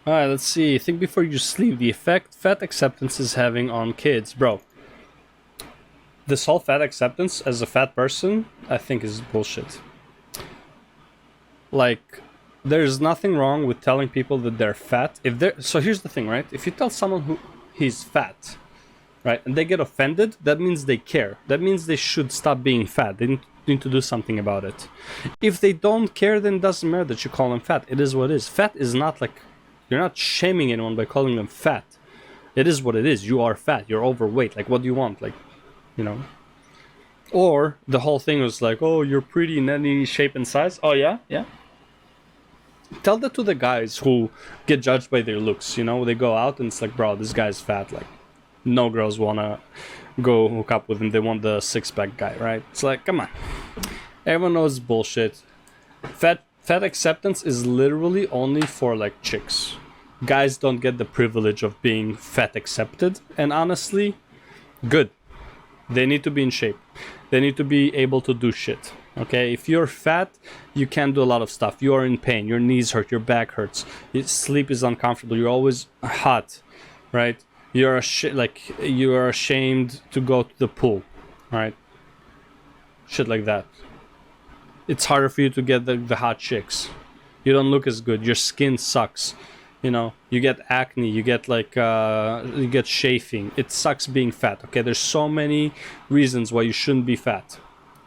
Alright, let's see. Think before you sleep. The effect fat acceptance is having on kids. Bro, this whole fat acceptance as a fat person, I think is bullshit. Like, there's nothing wrong with telling people that they're fat. So here's the thing, right? If you tell someone who he's fat, right, and they get offended, that means they care. That means they should stop being fat. They need to do something about it. If they don't care, then it doesn't matter that you call them fat. It is what it is. Fat is not like, you're not shaming anyone by calling them fat. It is what it is. You are fat. You're overweight. Like, what do you want? Like, you know. Or the whole thing was like, oh, you're pretty in any shape and size. Oh yeah, yeah. Tell that to the guys who get judged by their looks. You know, they go out and it's like, bro, this guy's fat. Like, no girls wanna go hook up with him. They want the six-pack guy, right? It's like, come on. Everyone knows bullshit. Fat acceptance is literally only for like chicks. Guys don't get the privilege of being fat accepted, and honestly, good. They need to be in shape. They need to be able to do shit. Okay, if you're fat, you can't do a lot of stuff. You are in pain. Your knees hurt. Your back hurts. Your sleep is uncomfortable. You're always hot, right? You're you are ashamed to go to the pool, right? Shit like that. It's harder for you to get the hot chicks. You don't look as good. Your skin sucks. You know, you get acne, you get like, you get chafing. It sucks being fat, okay? There's so many reasons why you shouldn't be fat.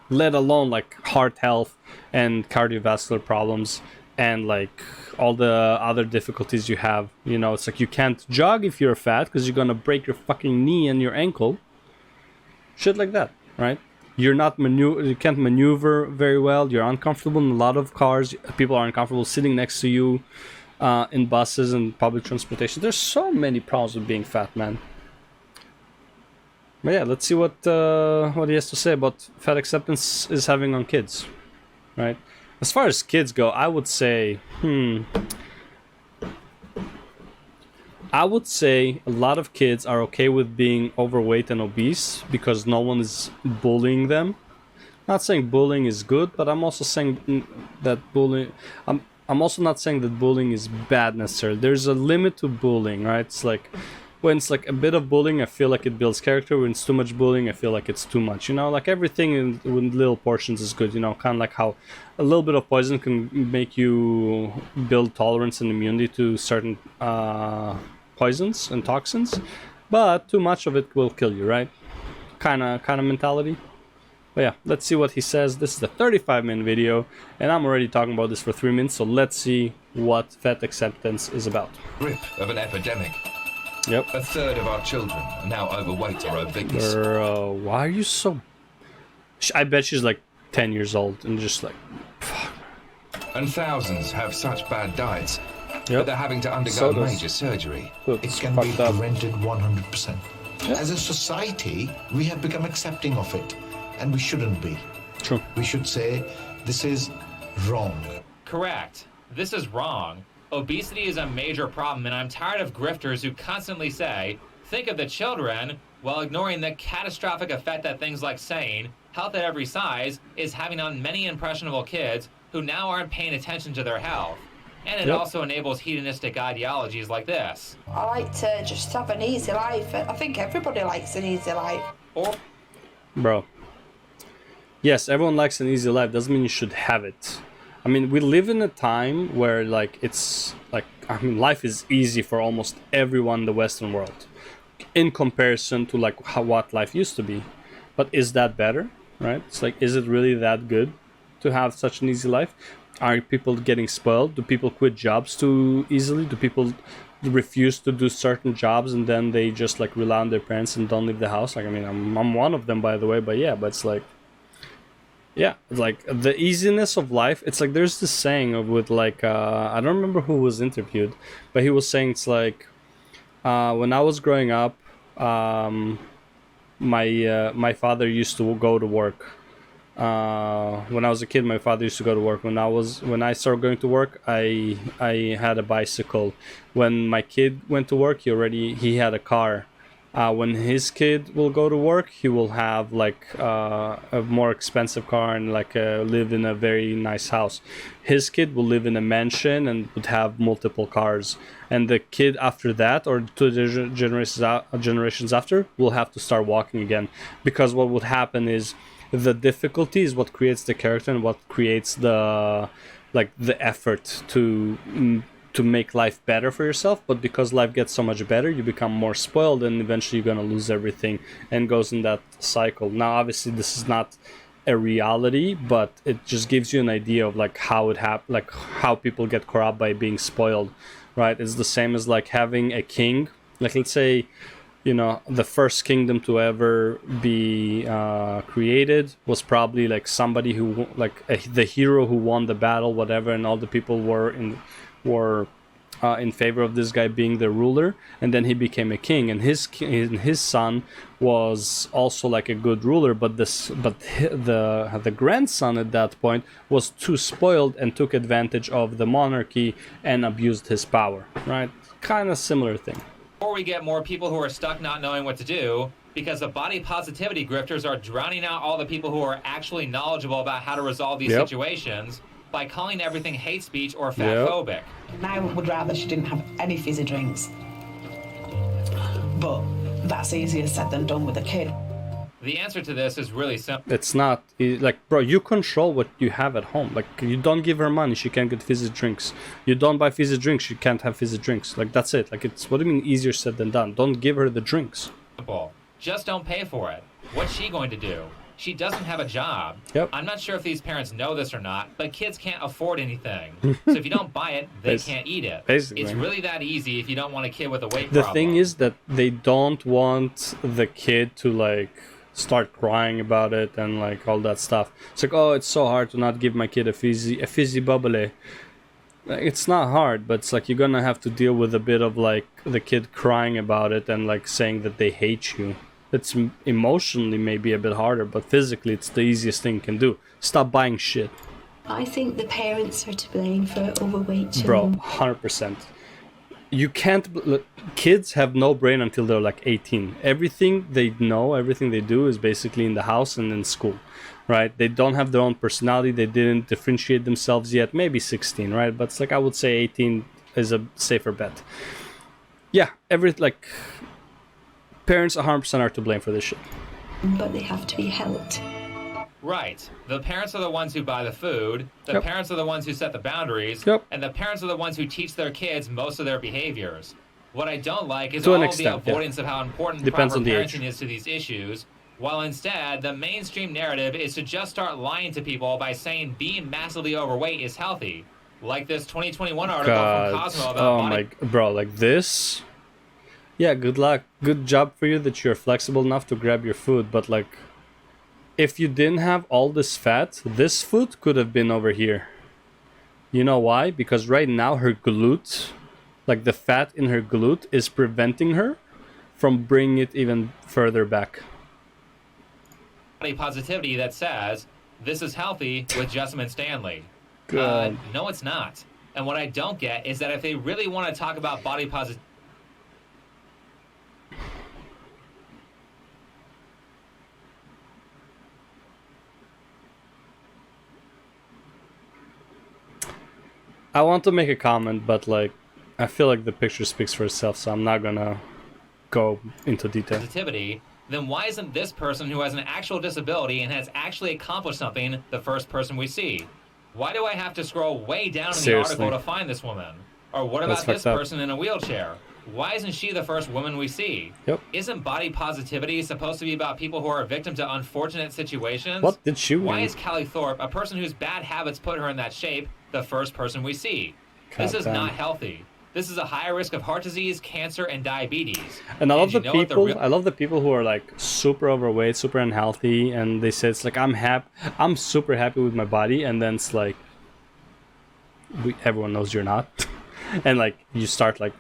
Let alone like heart health and cardiovascular problems and like all the other difficulties you have. You know, it's like you can't jog if you're fat because you're gonna break your fucking knee and your ankle. Shit like that, right? You're not you can't maneuver very well. You're uncomfortable in a lot of cars. People are uncomfortable sitting next to you. In buses and public transportation. There's so many problems with being fat, man. But yeah, let's see what he has to say about fat acceptance is having on kids, right? As far as kids go, I would say, I would say a lot of kids are okay with being overweight and obese because no one is bullying them. Not saying bullying is good, but I'm also saying that bullying... I'm also not saying that bullying is bad necessarily. There's a limit to bullying, right? It's like, when it's like a bit of bullying, I feel like it builds character. When it's too much bullying, I feel like it's too much. You know, like everything in little portions is good. You know, kind of like how a little bit of poison can make you build tolerance and immunity to certain poisons and toxins, but too much of it will kill you, right? Kind of mentality. But yeah, let's see what he says. This is the 35-minute video, and I'm already talking about this for 3 minutes, so let's see what fat acceptance is about. Grip of an epidemic. Yep. A third of our children are now overweight or obese. Bro, why are you so... I bet she's like 10 years old and just like... Fuck. And thousands have such bad diets Yep. that they're having to undergo major surgery. It can be up. prevented 100%. Yep. As a society, we have become accepting of it, and we shouldn't be. True. We should say, this is wrong. Correct. This is wrong. Obesity is a major problem, and I'm tired of grifters who constantly say, think of the children, while ignoring the catastrophic effect that things like saying, health at every size, is having on many impressionable kids who now aren't paying attention to their health. And it also enables hedonistic ideologies like this. I like to just have an easy life. I think everybody likes an easy life. Bro. Yes, everyone likes an easy life. Doesn't mean you should have it. I mean, we live in a time where, like, it's, like, I mean, life is easy for almost everyone in the Western world. In comparison to, like, what life used to be. But is that better, right? It's like, is it really that good to have such an easy life? Are people getting spoiled? Do people quit jobs too easily? Do people refuse to do certain jobs and then they just, like, rely on their parents and don't leave the house? Like, I mean, I'm one of them, by the way, but yeah, but it's like... Yeah, like the easiness of life. It's like there's this saying with like I don't remember who was interviewed, but he was saying it's like when I was growing up, my father used to go to work. When I was a kid, my father used to go to work. When I started going to work, I had a bicycle. When my kid went to work, he had a car. When his kid will go to work, he will have like a more expensive car and like live in a very nice house. His kid will live in a mansion and would have multiple cars. And the kid after that, or two generations after, will have to start walking again. Because what would happen is the difficulty is what creates the character and what creates the effort to make life better for yourself. But because life gets so much better, you become more spoiled, and eventually you're gonna lose everything, and goes in that cycle. Now obviously this is not a reality, but it just gives you an idea of like how it like how people get corrupt by being spoiled, right? It's the same as like having a king. Like, let's say, you know, the first kingdom to ever be created was probably like somebody who the hero who won the battle, whatever, and all the people were in favor of this guy being the ruler, and then he became a king, and his son was also like a good ruler, but the grandson at that point was too spoiled and took advantage of the monarchy and abused his power, right? Kind of similar thing. Before we get more people who are stuck not knowing what to do, because the body positivity grifters are drowning out all the people who are actually knowledgeable about how to resolve these situations by calling everything hate speech or fatphobic. I would rather she didn't have any fizzy drinks. But that's easier said than done with a kid. The answer to this is really simple. It's not like, bro, you control what you have at home. Like, you don't give her money, she can't get fizzy drinks. You don't buy fizzy drinks, she can't have fizzy drinks. Like, that's it. Like, it's, what do you mean easier said than done? Don't give her the drinks. Just don't pay for it. What's she going to do? She doesn't have a job. Yep. I'm not sure if these parents know this or not, but kids can't afford anything. So if you don't buy it, they can't eat it. Basically. It's really that easy if you don't want a kid with a weight The problem. thing is that they don't want the kid to like start crying about it and like all that stuff. It's like, oh, it's so hard to not give my kid a fizzy bubbly. It's not hard, but it's like you're gonna have to deal with a bit of like the kid crying about it and like saying that they hate you. It's emotionally maybe a bit harder, but physically it's the easiest thing you can do. Stop buying shit. I think the parents are to blame for overweight Bro, children. 100%. You can't... Look, kids have no brain until they're like 18. Everything they know, everything they do is basically in the house and in school, right? They don't have their own personality. They didn't differentiate themselves yet. Maybe 16, right? But it's like, I would say 18 is a safer bet. Yeah, parents 100% are to blame for this shit. But they have to be helped. Right. The parents are the ones who buy the food, the parents are the ones who set the boundaries, and the parents are the ones who teach their kids most of their behaviors. What I don't like is all the avoidance of how important proper parenting is to these issues, while instead the mainstream narrative is to just start lying to people by saying being massively overweight is healthy. Like this 2021 article from Cosmo about bro, like this... Yeah, good luck. Good job for you that you're flexible enough to grab your food, but like, if you didn't have all this fat, this food could have been over here. You know why? Because right now her glute, like the fat in her glute, is preventing her from bringing it even further back. Body positivity that says, this is healthy with Jessamine Stanley. No, it's not. And what I don't get is that if they really want to talk about body positivity, I want to make a comment, but like, I feel like the picture speaks for itself, so I'm not gonna go into detail. Positivity, then why isn't this person who has an actual disability and has actually accomplished something the first person we see? Why do I have to scroll way down in the article to find this woman? Or what about this person in a wheelchair? Why isn't she the first woman we see? Isn't body positivity supposed to be about people who are a victim to unfortunate situations? What did she Why is Callie Thorpe, a person whose bad habits put her in that shape, the first person we see? This is not healthy. This is a high risk of heart disease, cancer, and diabetes. And I love the people. I love the people who are like super overweight, super unhealthy, and they say it's like I'm super happy with my body, and then it's like everyone knows you're not, and like you start like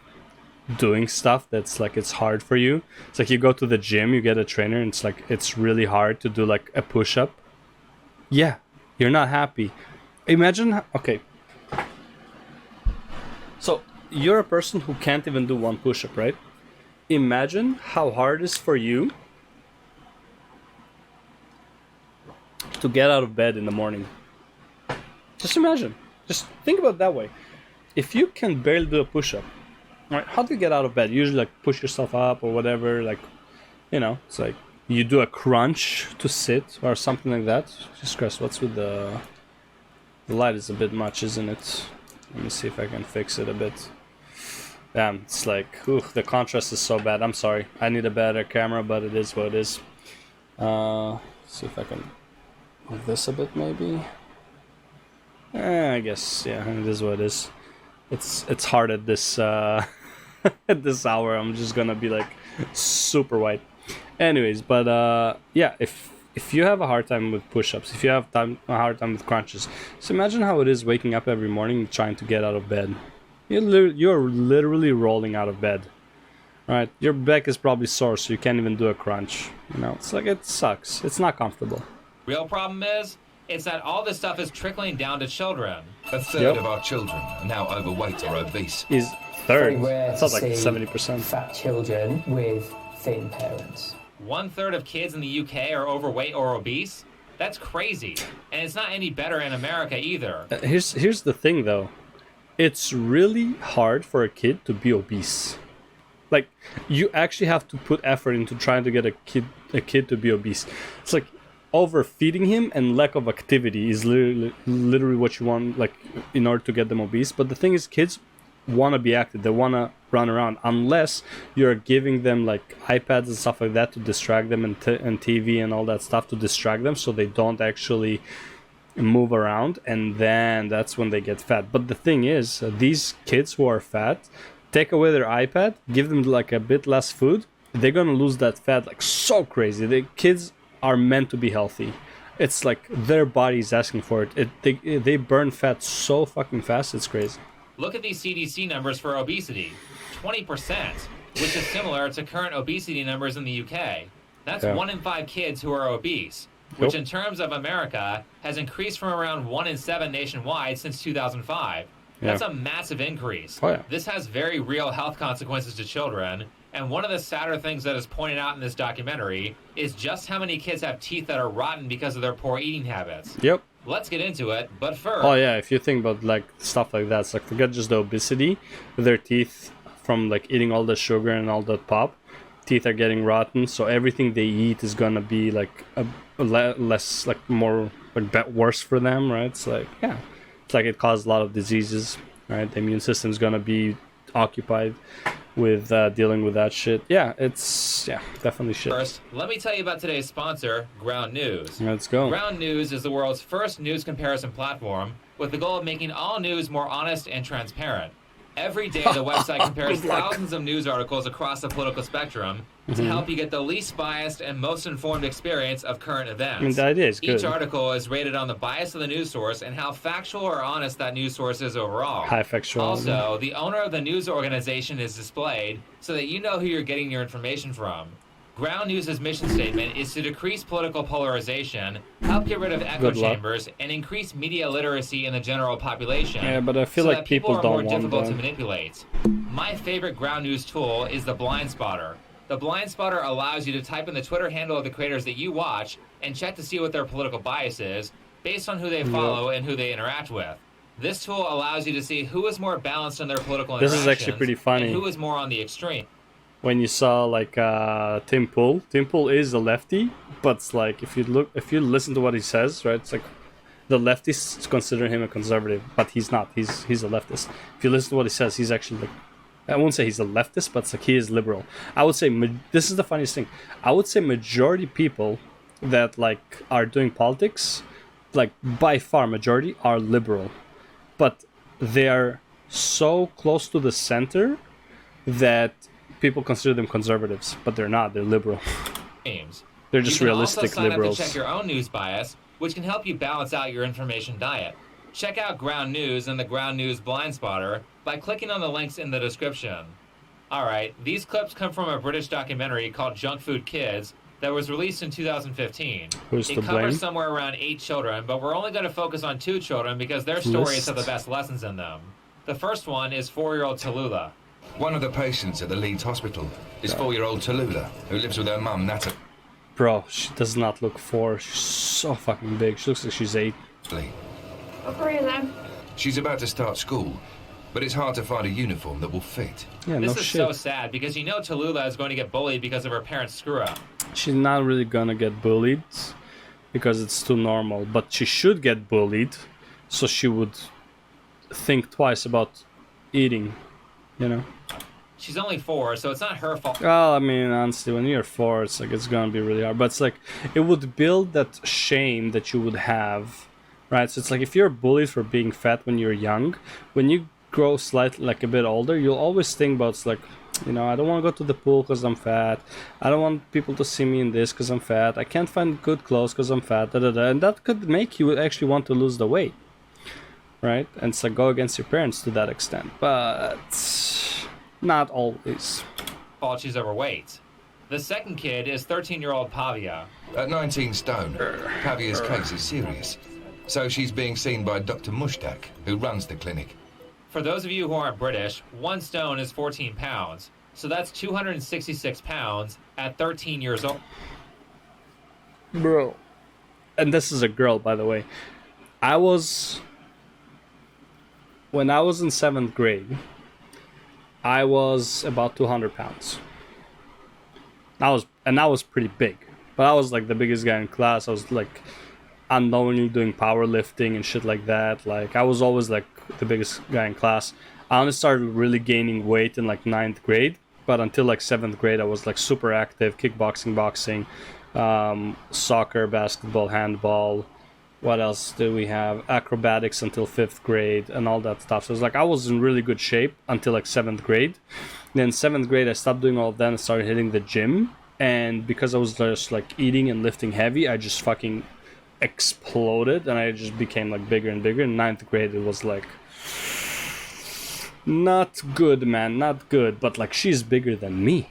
doing stuff that's like it's hard for you. It's like you go to the gym, you get a trainer, and it's like it's really hard to do like a push-up. Yeah, you're not happy. Imagine, okay. So you're a person who can't even do one push-up, right? imagine how hard it is for you to get out of bed in the morning. Just imagine. Just think about it that way. If you can barely do a push-up, right? How do you get out of bed? You usually like push yourself up or whatever. Like, you know, it's like you do a crunch to sit or something like that. Jesus Christ, what's with the light is a bit much, isn't it? Let me see if I can fix it a bit. Damn, it's like, the contrast is so bad. I'm sorry. I need a better camera, but it is what it is. See if I can move this a bit, maybe. I guess, yeah, it is what it is. It's hard at this at this hour. I'm just gonna be like super white. Anyways, but yeah, if you have a hard time with push-ups, if you have a hard time with crunches, so imagine how it is waking up every morning trying to get out of bed. You're literally rolling out of bed, right? Your back is probably sore, so you can't even do a crunch. You know, it's like, it sucks. It's not comfortable. Real problem is that all this stuff is trickling down to children. A third of our children are now overweight or obese. Is third. Very rare That's to like see 70%. fat children with thin parents. 1/3 of kids in the UK are overweight or obese? That's crazy. And it's not any better in America either. Here's the thing, though. It's really hard for a kid to be obese. Like, you actually have to put effort into trying to get a kid to be obese. It's like overfeeding him and lack of activity is literally what you want, like, in order to get them obese. But the thing is, kids want to be active. They want to run around, unless you're giving them like iPads and stuff like that to distract them, and TV and all that stuff to distract them, so they don't actually move around, and then that's when they get fat. But the thing is, these kids who are fat, take away their iPad, give them like a bit less food, they're gonna lose that fat like so crazy. The kids are meant to be healthy. It's like their body is asking for it. They burn fat so fucking fast, it's crazy. Look at these CDC numbers for obesity. 20%, which is similar to current obesity numbers in the UK. That's 1 in 5 kids who are obese, which in terms of America has increased from around 1 in 7 nationwide since 2005. That's a massive increase. Oh, yeah. This has very real health consequences to children, and one of the sadder things that is pointed out in this documentary is just how many kids have teeth that are rotten because of their poor eating habits. Yep. Let's get into it, but first... Oh yeah, if you think about like stuff like that, it's like, forget just the obesity, their teeth from like eating all the sugar and all that pop, teeth are getting rotten, so everything they eat is gonna be like less, like more, like worse for them, right? It's like, yeah, it's like it causes a lot of diseases, right? The immune system's gonna be occupied with dealing with that shit. Yeah, it's definitely shit. First, let me tell you about today's sponsor, Ground News. Let's go. Ground News is the world's first news comparison platform with the goal of making all news more honest and transparent. Every day, the website compares thousands of news articles across the political spectrum to help you get the least biased and most informed experience of current events. I mean, the idea is good. Each article is rated on the bias of the news source and how factual or honest that news source is overall. High factual. Also, the owner of the news organization is displayed so that you know who you're getting your information from. Ground News' mission statement is to decrease political polarization, help get rid of echo chambers, and increase media literacy in the general population. Yeah, but I feel so like that people are don't more want difficult that. to manipulate. My favorite Ground News tool is the Blind Spotter. The Blind Spotter allows you to type in the Twitter handle of the creators that you watch and check to see what their political bias is based on who they follow and who they interact with. This tool allows you to see who is more balanced in their political interactions. This is actually pretty funny. And who is more on the extreme. When you saw like Tim Pool is a lefty, but it's like if you listen to what he says, right? It's like the leftists consider him a conservative, but he's not. He's a leftist. If you listen to what he says, he's actually like, I won't say he's a leftist, but it's like he is liberal. I would say this is the funniest thing. I would say majority people that like are doing politics, like by far majority are liberal, but they are so close to the center that people consider them conservatives, but they're not. They're liberal. They're just realistic liberals. You can also sign liberals. up to check your own news bias, which can help you balance out your information diet. Check out Ground News and the Ground News Blind Spotter by clicking on the links in the description. Alright, these clips come from a British documentary called Junk Food Kids that was released in 2015. Who's it to blame? covers somewhere around 8 children, but we're only going to focus on 2 children because their stories have the best lessons in them. The first one is 4-year-old Tallulah. One of the patients at the Leeds hospital is 4-year-old Tallulah, who lives with her mum, Natalie. Bro, she does not look 4. She's so fucking big. She looks like she's 8. Really? She's about to start school, but it's hard to find a uniform that will fit. Yeah, This no is shit. so sad because you know Tallulah is going to get bullied because of her parents' screw up. She's not really gonna get bullied because it's too normal, but she should get bullied so she would think twice about eating, you know? She's only 4, so it's not her fault. Well, I mean, honestly, when you're 4, it's like it's gonna be really hard. But it's like it would build that shame that you would have, right? So it's like if you're bullied for being fat when you're young, when you grow slightly like a bit older, you'll always think about it's like, you know, I don't want to go to the pool because I'm fat. I don't want people to see me in this because I'm fat. I can't find good clothes because I'm fat. Da, da, da. And that could make you actually want to lose the weight, right? And it's like go against your parents to that extent, but not always. Fault she's overweight. The second kid is 13-year-old Pavia. At 19 stone, Pavia's case is serious. So she's being seen by Dr. Mushtaq, who runs the clinic. For those of you who aren't British, 1 stone is 14 pounds. So that's 266 pounds at 13 years old. Bro. And this is a girl, by the way. When I was in 7th grade, I was about 200 pounds. I was pretty big. But I was like the biggest guy in class. I was like unknowingly doing powerlifting and shit like that. Like I was always like the biggest guy in class. I only started really gaining weight in like 9th grade, but until like 7th grade I was like super active, kickboxing, boxing, soccer, basketball, handball. What else do we have? Acrobatics until 5th grade and all that stuff. So it's like I was in really good shape until like 7th grade. Then 7th grade I stopped doing all of that and started hitting the gym, and because I was just like eating and lifting heavy, I just fucking exploded and I just became like bigger and bigger. In 9th grade it was like not good, man, not good, but like she's bigger than me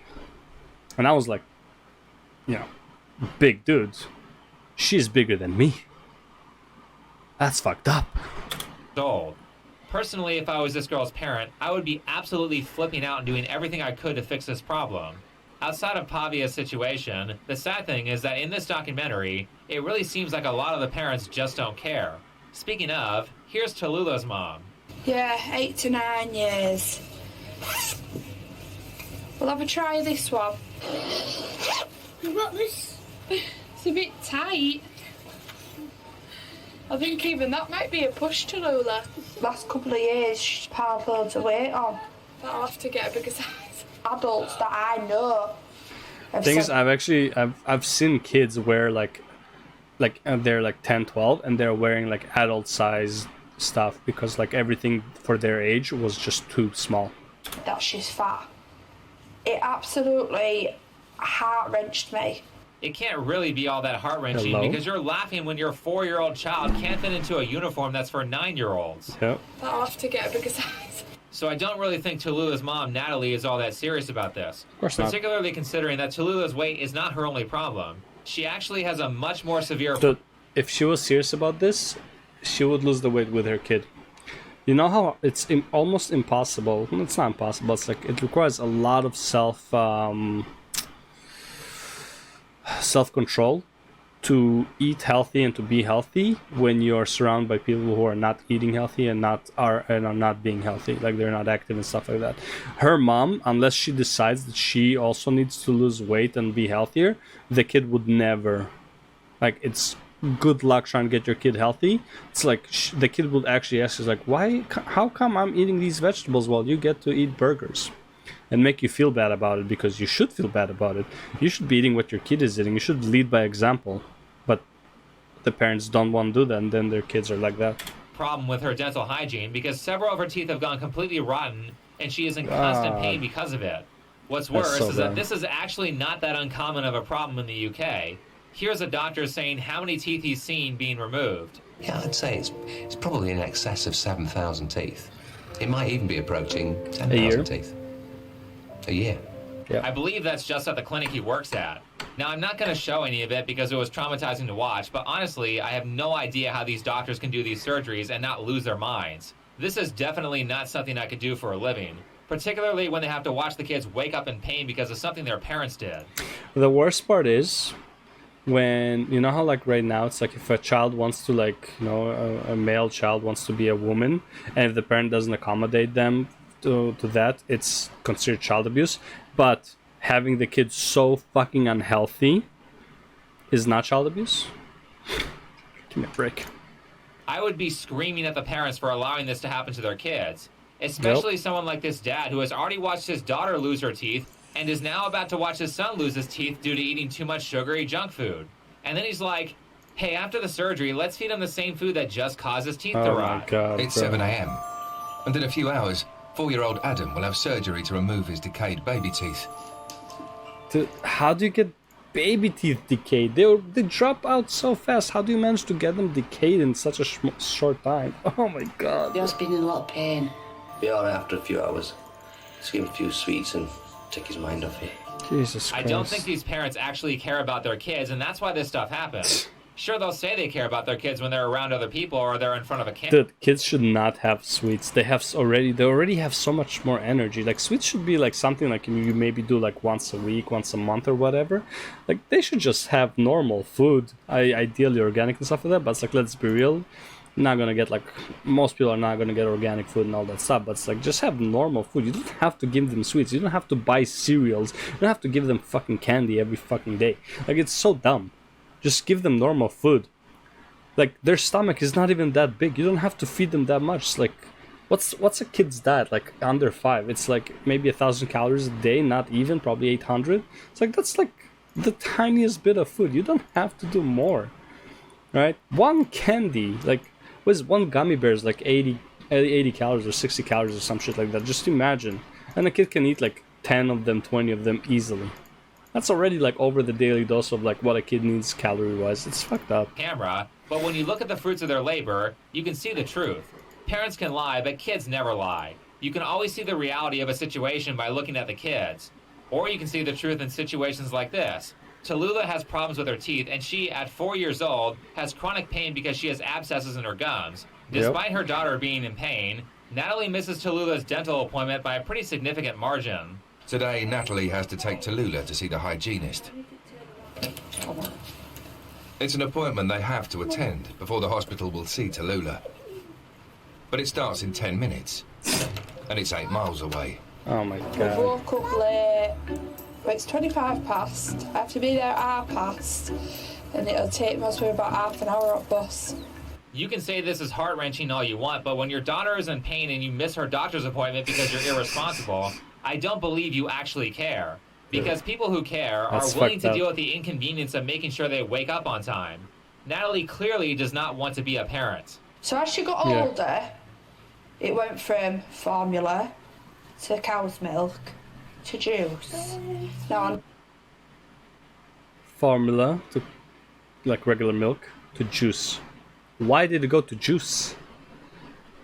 and I was like, you know, big dude, she's bigger than me. That's fucked up. Old. Personally, if I was this girl's parent, I would be absolutely flipping out and doing everything I could to fix this problem. Outside of Pavia's situation, the sad thing is that in this documentary, it really seems like a lot of the parents just don't care. Speaking of, here's Tallulah's mom. Yeah, 8 to 9 years. We'll have a try this one. What this? It's a bit tight. I think even that might be a push to Lula. Last couple of years, she's piled loads of weight on. That'll have to get a bigger size. Adults that I know. Thing is, I've seen kids wear like they're like 10, 12, and they're wearing like adult size stuff because like everything for their age was just too small. That she's fat. It absolutely heart-wrenched me. It can't really be all that heart-wrenching because you're laughing when your 4-year-old child can't fit into a uniform that's for 9-year-olds. Yep. That'll have to get a bigger size. So I don't really think Tallulah's mom, Natalie, is all that serious about this. Of course not. Particularly considering that Tallulah's weight is not her only problem. She actually has a much more severe... So if she was serious about this, she would lose the weight with her kid. You know how it's almost impossible. Well, it's not impossible. It's like it requires a lot of self-control to eat healthy and to be healthy when you're surrounded by people who are not eating healthy and are not being healthy, like they're not active and stuff like that. Her mom, unless she decides that she also needs to lose weight and be healthier, the kid would never. Like, it's good luck trying to get your kid healthy. It's like the kid would actually ask, like, how come I'm eating these vegetables while you get to eat burgers? And make you feel bad about it, because you should feel bad about it. You should be eating what your kid is eating. You should lead by example. But the parents don't want to do that, and then their kids are like that. Problem with her dental hygiene because several of her teeth have gone completely rotten and she is in constant pain because of it. What's worse is that this is actually not that uncommon of a problem in the UK. Here's a doctor saying how many teeth he's seen being removed. Yeah, I'd say it's probably in excess of 7,000 teeth. It might even be approaching 10,000 teeth. A year. Yep. I believe that's just at the clinic he works at. Now, I'm not going to show any of it because it was traumatizing to watch, but honestly, I have no idea how these doctors can do these surgeries and not lose their minds. This is definitely not something I could do for a living. particularly when they have to watch the kids wake up in pain because of something their parents did. The worst part is when, you know how like right now it's like if a child wants to like, you know, a male child wants to be a woman, and if the parent doesn't accommodate them to that, it's considered child abuse. But having the kid so fucking unhealthy is not child abuse. Give me a break. I would be screaming at the parents for allowing this to happen to their kids, especially someone like this dad who has already watched his daughter lose her teeth and is now about to watch his son lose his teeth due to eating too much sugary junk food. And then he's like, hey, after the surgery, let's feed him the same food that just caused his teeth to rot. My God, It's bro. 7 a.m. And in a few hours, 4-year-old Adam will have surgery to remove his decayed baby teeth. Dude, how do you get baby teeth decayed? They drop out so fast. How do you manage to get them decayed in such a short time? Oh my God. He has been in a lot of pain. Be alright after a few hours. Just give him a few sweets and take his mind off it. Jesus Christ. I don't think these parents actually care about their kids, and that's why this stuff happens. Sure, they'll say they care about their kids when they're around other people or they're in front of a camera. Dude, kids should not have sweets. They already have so much more energy. Like sweets should be like something like you maybe do like once a week, once a month or whatever. Like they should just have normal food, ideally organic and stuff like that. But it's like, let's be real, not gonna get like, most people are not gonna get organic food and all that stuff. But it's like, just have normal food. You don't have to give them sweets. You don't have to buy cereals. You don't have to give them fucking candy every fucking day. Like it's so dumb. Just give them normal food. Like their stomach is not even that big. You don't have to feed them that much. It's like, what's a kid's diet? Like under 5. It's like maybe 1,000 calories a day, not even, probably 800. It's like that's like the tiniest bit of food. You don't have to do more, right? One candy, like one gummy bear is like 80 calories or 60 calories or some shit like that. Just imagine, and a kid can eat like 10 of them, 20 of them easily. That's already like over the daily dose of like what a kid needs calorie-wise. It's fucked up. Camera, but when you look at the fruits of their labor, you can see the truth. Parents can lie, but kids never lie. You can always see the reality of a situation by looking at the kids. Or you can see the truth in situations like this. Tallulah has problems with her teeth, and she, at 4 years old, has chronic pain because she has abscesses in her gums. Despite her daughter being in pain, Natalie misses Tallulah's dental appointment by a pretty significant margin. Today, Natalie has to take Tallulah to see the hygienist. It's an appointment they have to attend before the hospital will see Tallulah. But it starts in 10 minutes, and it's 8 miles away. Oh my We God. woke up late. Well, it's 25 past. I have to be there at 1:30, and it'll take most of about half an hour up bus. You can say this is heart-wrenching all you want, but when your daughter is in pain and you miss her doctor's appointment because you're irresponsible, I don't believe you actually care. Because people who care are willing to deal with the inconvenience of making sure they wake up on time. Natalie clearly does not want to be a parent. So as she got older, it went from formula to cow's milk to juice. Now Formula to like regular milk to juice. Why did it go to juice?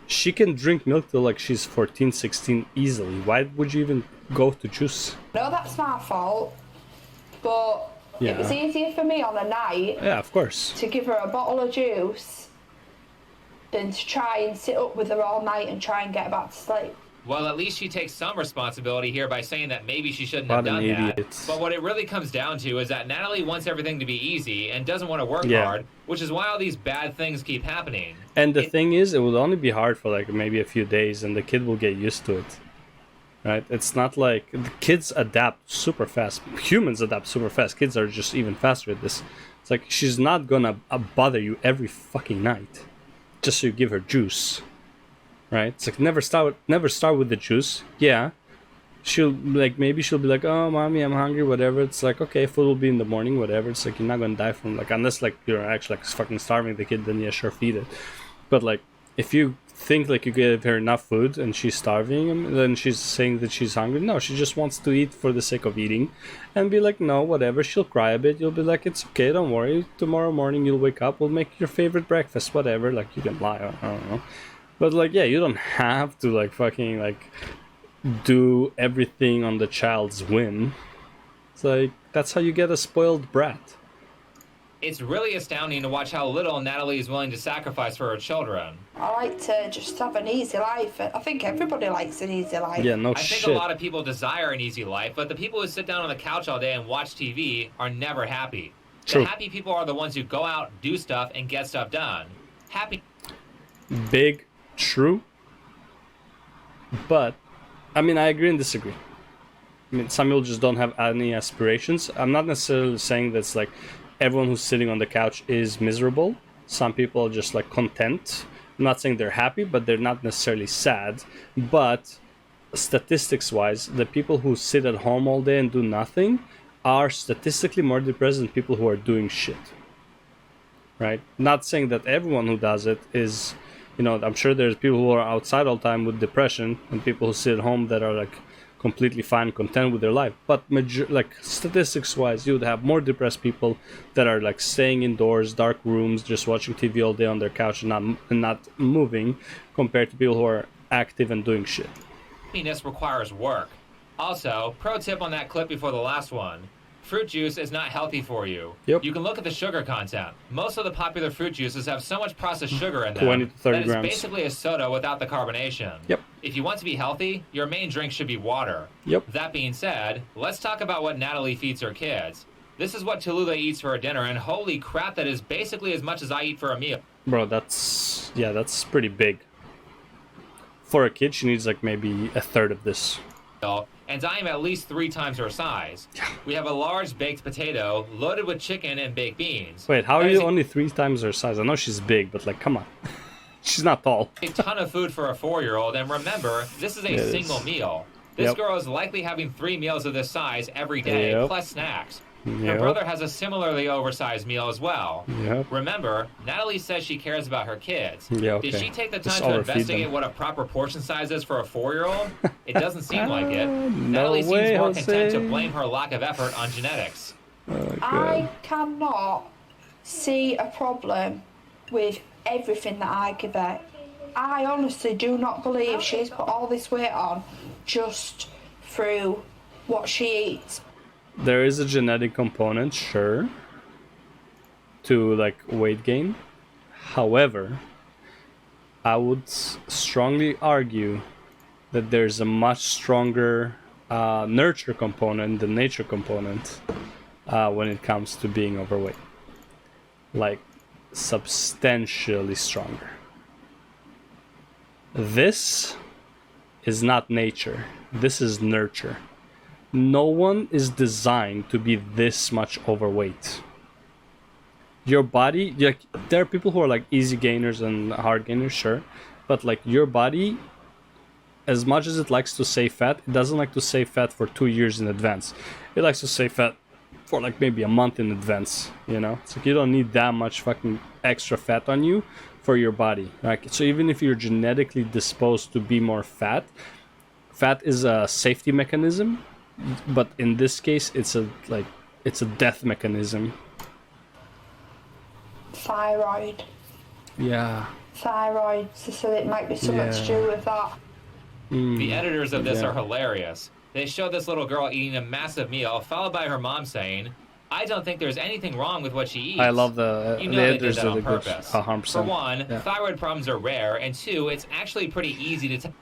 She can drink milk till like she's 14, 16 easily. Why would you even go to juice? no, that's my fault, but it was easier for me on a night of course, to give her a bottle of juice than to try and sit up with her all night and try and get her back to sleep. Well, at least she takes some responsibility here by saying that maybe she shouldn't What have done an that. idiot. But what it really comes down to is that Natalie wants everything to be easy and doesn't want to work hard, which is why all these bad things keep happening. And the thing is, it will only be hard for like maybe a few days, and the kid will get used to it. Right? It's not like the kids adapt super fast. Humans adapt super fast. Kids are just even faster at this. It's like she's not gonna bother you every fucking night just so you give her juice. Right? It's like never start with the juice. Yeah. Maybe she'll be like, oh mommy, I'm hungry, whatever. It's like, okay, food will be in the morning, whatever. It's like you're not gonna die from like, unless like you're actually like fucking starving the kid, then yeah, sure, feed it. But like if you think like you give her enough food and she's starving and then she's saying that she's hungry, no, she just wants to eat for the sake of eating, and be like, no, whatever. She'll cry a bit, you'll be like, it's okay, don't worry, tomorrow morning you'll wake up, we'll make your favorite breakfast, whatever. Like you can lie, I don't know, but like yeah, you don't have to like fucking like do everything on the child's whim. It's like that's how you get a spoiled brat. It's really astounding to watch how little Natalie is willing to sacrifice for her children. I like to just have an easy life. I think everybody likes an easy life. Yeah, no I think a lot of people desire an easy life, but the people who sit down on the couch all day and watch TV are never happy. True. The happy people are the ones who go out, do stuff, and get stuff done. Happy. Big, true. But, I mean, I agree and disagree. I mean, some people just don't have any aspirations. I'm not necessarily saying that's like everyone who's sitting on the couch is miserable. Some people are just like content. I'm not saying they're happy, but they're not necessarily sad. But statistics wise, the people who sit at home all day and do nothing are statistically more depressed than people who are doing shit. Right? Not saying that everyone who does it is, you know, I'm sure there's people who are outside all the time with depression and people who sit at home that are like completely fine, content with their life. But like statistics wise, you would have more depressed people that are like staying indoors, dark rooms, just watching TV all day on their couch and not moving, compared to people who are active and doing shit. Happiness requires work. Also, pro tip on that clip before the last one. Fruit juice is not healthy for you. Yep. You can look at the sugar content. Most of the popular fruit juices have so much processed sugar in them 20 to 30 that grams. it's basically a soda without the carbonation. Yep. If you want to be healthy, your main drink should be water. Yep. That being said, let's talk about what Natalie feeds her kids. This is what Tallulah eats for her dinner, and holy crap, that is basically as much as I eat for a meal. Bro, that's pretty big. For a kid, she needs like maybe a third of this. And I am at least 3 times her size. We have a large baked potato loaded with chicken and baked beans. Wait, how are you only 3 times her size? I know she's big, but like, come on. She's not tall. A ton of food for a 4-year-old, and remember, this is a single meal. This girl is likely having 3 meals of this size every day, plus snacks. Her brother has a similarly oversized meal as well. Remember, Natalie says she cares about her kids. Did she take the time to investigate what a proper portion size is for a 4-year-old? It doesn't seem like it. Natalie seems more content to blame her lack of effort on genetics. I cannot see a problem with everything that I give her. I honestly do not believe she's put all this weight on just through what she eats. There is a genetic component, sure, to like weight gain. However, I would strongly argue that there's a much stronger nurture component than nature component when it comes to being overweight. Like, substantially stronger. This is not nature. This is nurture. No one is designed to be this much overweight. Your body, like, there are people who are like easy gainers and hard gainers, sure, but like your body, as much as it likes to save fat, it doesn't like to save fat for 2 years in advance. It likes to save fat for like maybe a month in advance, you know? It's like you don't need that much fucking extra fat on you for your body. Like, so even if you're genetically disposed to be more fat, fat is a safety mechanism. But in this case, it's a death mechanism. Thyroid. Yeah. Thyroid, so it might be something to do with that. The editors of this are hilarious. They show this little girl eating a massive meal, followed by her mom saying, I don't think there's anything wrong with what she eats. I love the editors of the purpose. 100%. For one, thyroid problems are rare, and 2, it's actually pretty easy to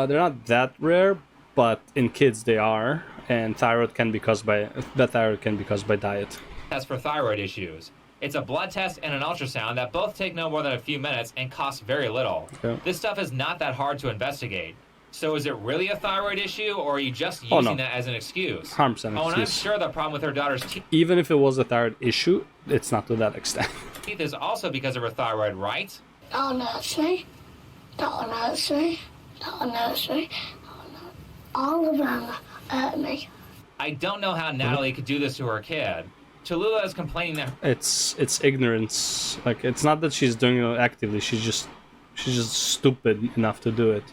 they're not that rare, but in kids they are, and thyroid can be caused by diet. Test for thyroid issues. It's a blood test and an ultrasound that both take no more than a few minutes and cost very little. This stuff is not that hard to investigate. So is it really a thyroid issue, or are you just using that as an excuse? 100% excuse. Oh, and I'm sure the problem with her daughter's teeth... Even if it was a thyroid issue, it's not to that extent. Teeth is also because of her thyroid, right? Don't hurt me. Don't hurt me. Don't hurt me. All of them hurt me. I don't know how Natalie could do this to her kid. Tallulah is complaining that it's ignorance. Like, it's not that she's doing it actively. She's just stupid enough to do it.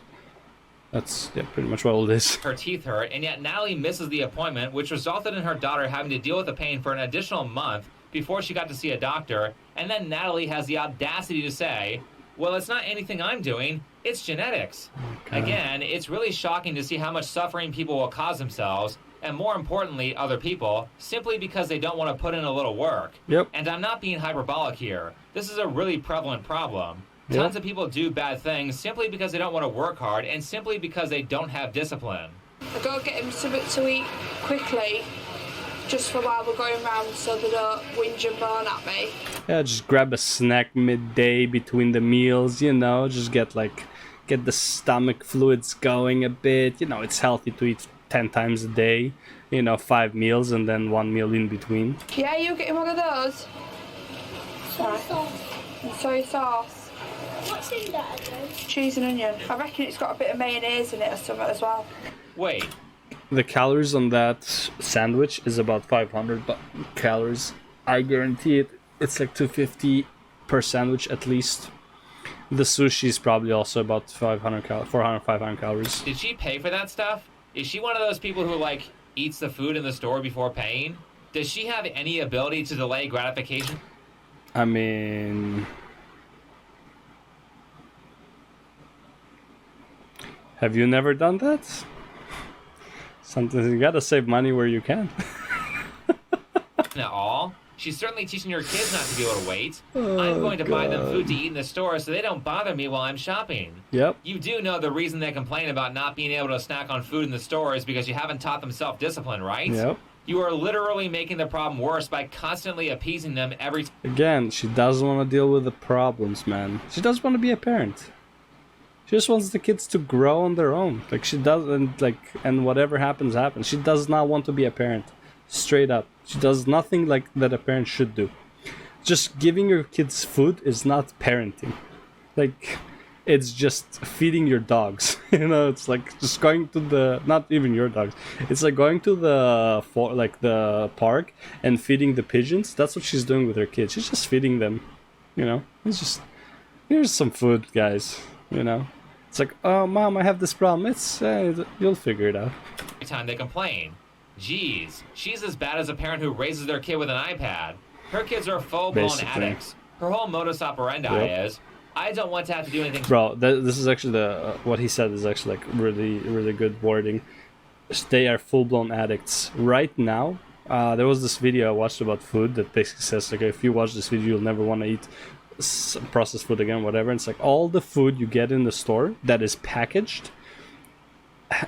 That's pretty much what it is. Her teeth hurt, and yet Natalie misses the appointment, which resulted in her daughter having to deal with the pain for an additional month before she got to see a doctor. And then Natalie has the audacity to say, Well, it's not anything I'm doing, it's genetics. Okay. Again, it's really shocking to see how much suffering people will cause themselves, and more importantly, other people, simply because they don't want to put in a little work. Yep. And I'm not being hyperbolic here. This is a really prevalent problem. Yep. Tons of people do bad things simply because they don't want to work hard and simply because they don't have discipline. I gotta get him something to eat quickly, just for while we're going round so they don't whinge and moan at me. Yeah, just grab a snack midday between the meals, you know, just get the stomach fluids going a bit. You know, it's healthy to eat 10 times a day, you know, 5 meals and then 1 meal in between. Yeah, you getting one of those? Soy sauce. And soy sauce. What's in that again? Cheese and onion. I reckon it's got a bit of mayonnaise in it or something as well. Wait, The calories on that sandwich is about 500 calories. I guarantee it. It's like 250 per sandwich at least. The sushi is probably also about 500 calories. did she pay for that stuff? Is she one of those people who, like, eats the food in the store before paying? Does she have any ability to delay gratification? I mean, have you never done that? Sometimes you gotta save money where you can. At all? She's certainly teaching her kids not to be able to wait. I'm going to buy them food to eat in the store so they don't bother me while I'm shopping. Yep. You do know the reason they complain about not being able to snack on food in the store is because you haven't taught them self-discipline, right? Yep. You are literally making the problem worse by constantly appeasing them every time. Again, she doesn't want to deal with the problems, man. She doesn't want to be a parent. She just wants the kids to grow on their own. Like, she doesn't, like, and whatever happens, happens. She does not want to be a parent. Straight up. She does nothing like that a parent should do. Just giving your kids food is not parenting. Like, it's just feeding your dogs. You know, it's like just going to the, not even your dogs. It's like going to the park and feeding the pigeons. That's what she's doing with her kids. She's just feeding them. You know, it's just, here's some food, guys. You know, it's like, oh, mom, I have this problem. It's, you'll figure it out. Every time they complain. Jeez, she's as bad as a parent who raises their kid with an iPad. Her kids are full-blown Basically. addicts. Her whole modus operandi is, I don't want to have to do anything. Bro, this is actually what he said is actually like really, really good wording. They are full-blown addicts. Right now, there was this video I watched about food that basically says, like, if you watch this video, you'll never want to eat processed food again, whatever. And it's like all the food you get in the store that is packaged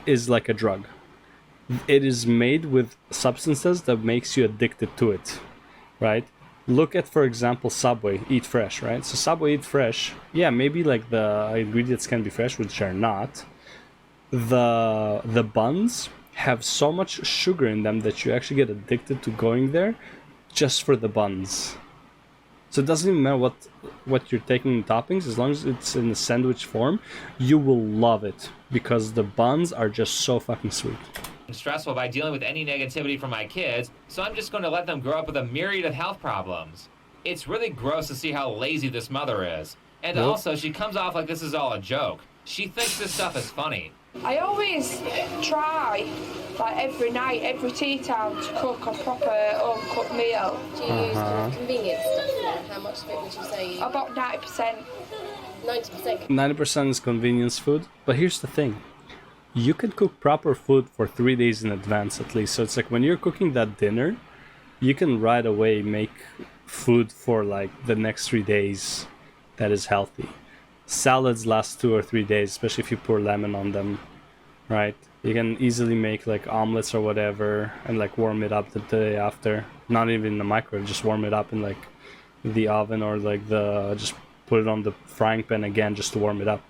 is like a drug. It is made with substances that makes you addicted to it, right? Look at, for example, Subway Eat Fresh, right? So Subway Eat Fresh, yeah, maybe like the ingredients can be fresh, which are not. The buns have so much sugar in them that you actually get addicted to going there just for the buns. So it doesn't even matter what you're taking in toppings, as long as it's in a sandwich form, you will love it because the buns are just so fucking sweet. Stressful by dealing with any negativity from my kids, so I'm just going to let them grow up with a myriad of health problems. It's really gross to see how lazy this mother is. And also, she comes off like this is all a joke. She thinks this stuff is funny. I always try, like every night, every tea time, to cook a proper home-cooked meal. Do you use the convenience stuff then? How much of it would you say? About 90%. 90%. 90% is convenience food, but here's the thing. You can cook proper food for 3 days in advance at least. So it's like when you're cooking that dinner, you can right away make food for like the next 3 days that is healthy. Salads last 2 or 3 days, especially if you pour lemon on them, right? You can easily make like omelets or whatever and like warm it up the day after. Not even in the microwave, just warm it up in like the oven or like just put it on the frying pan again just to warm it up.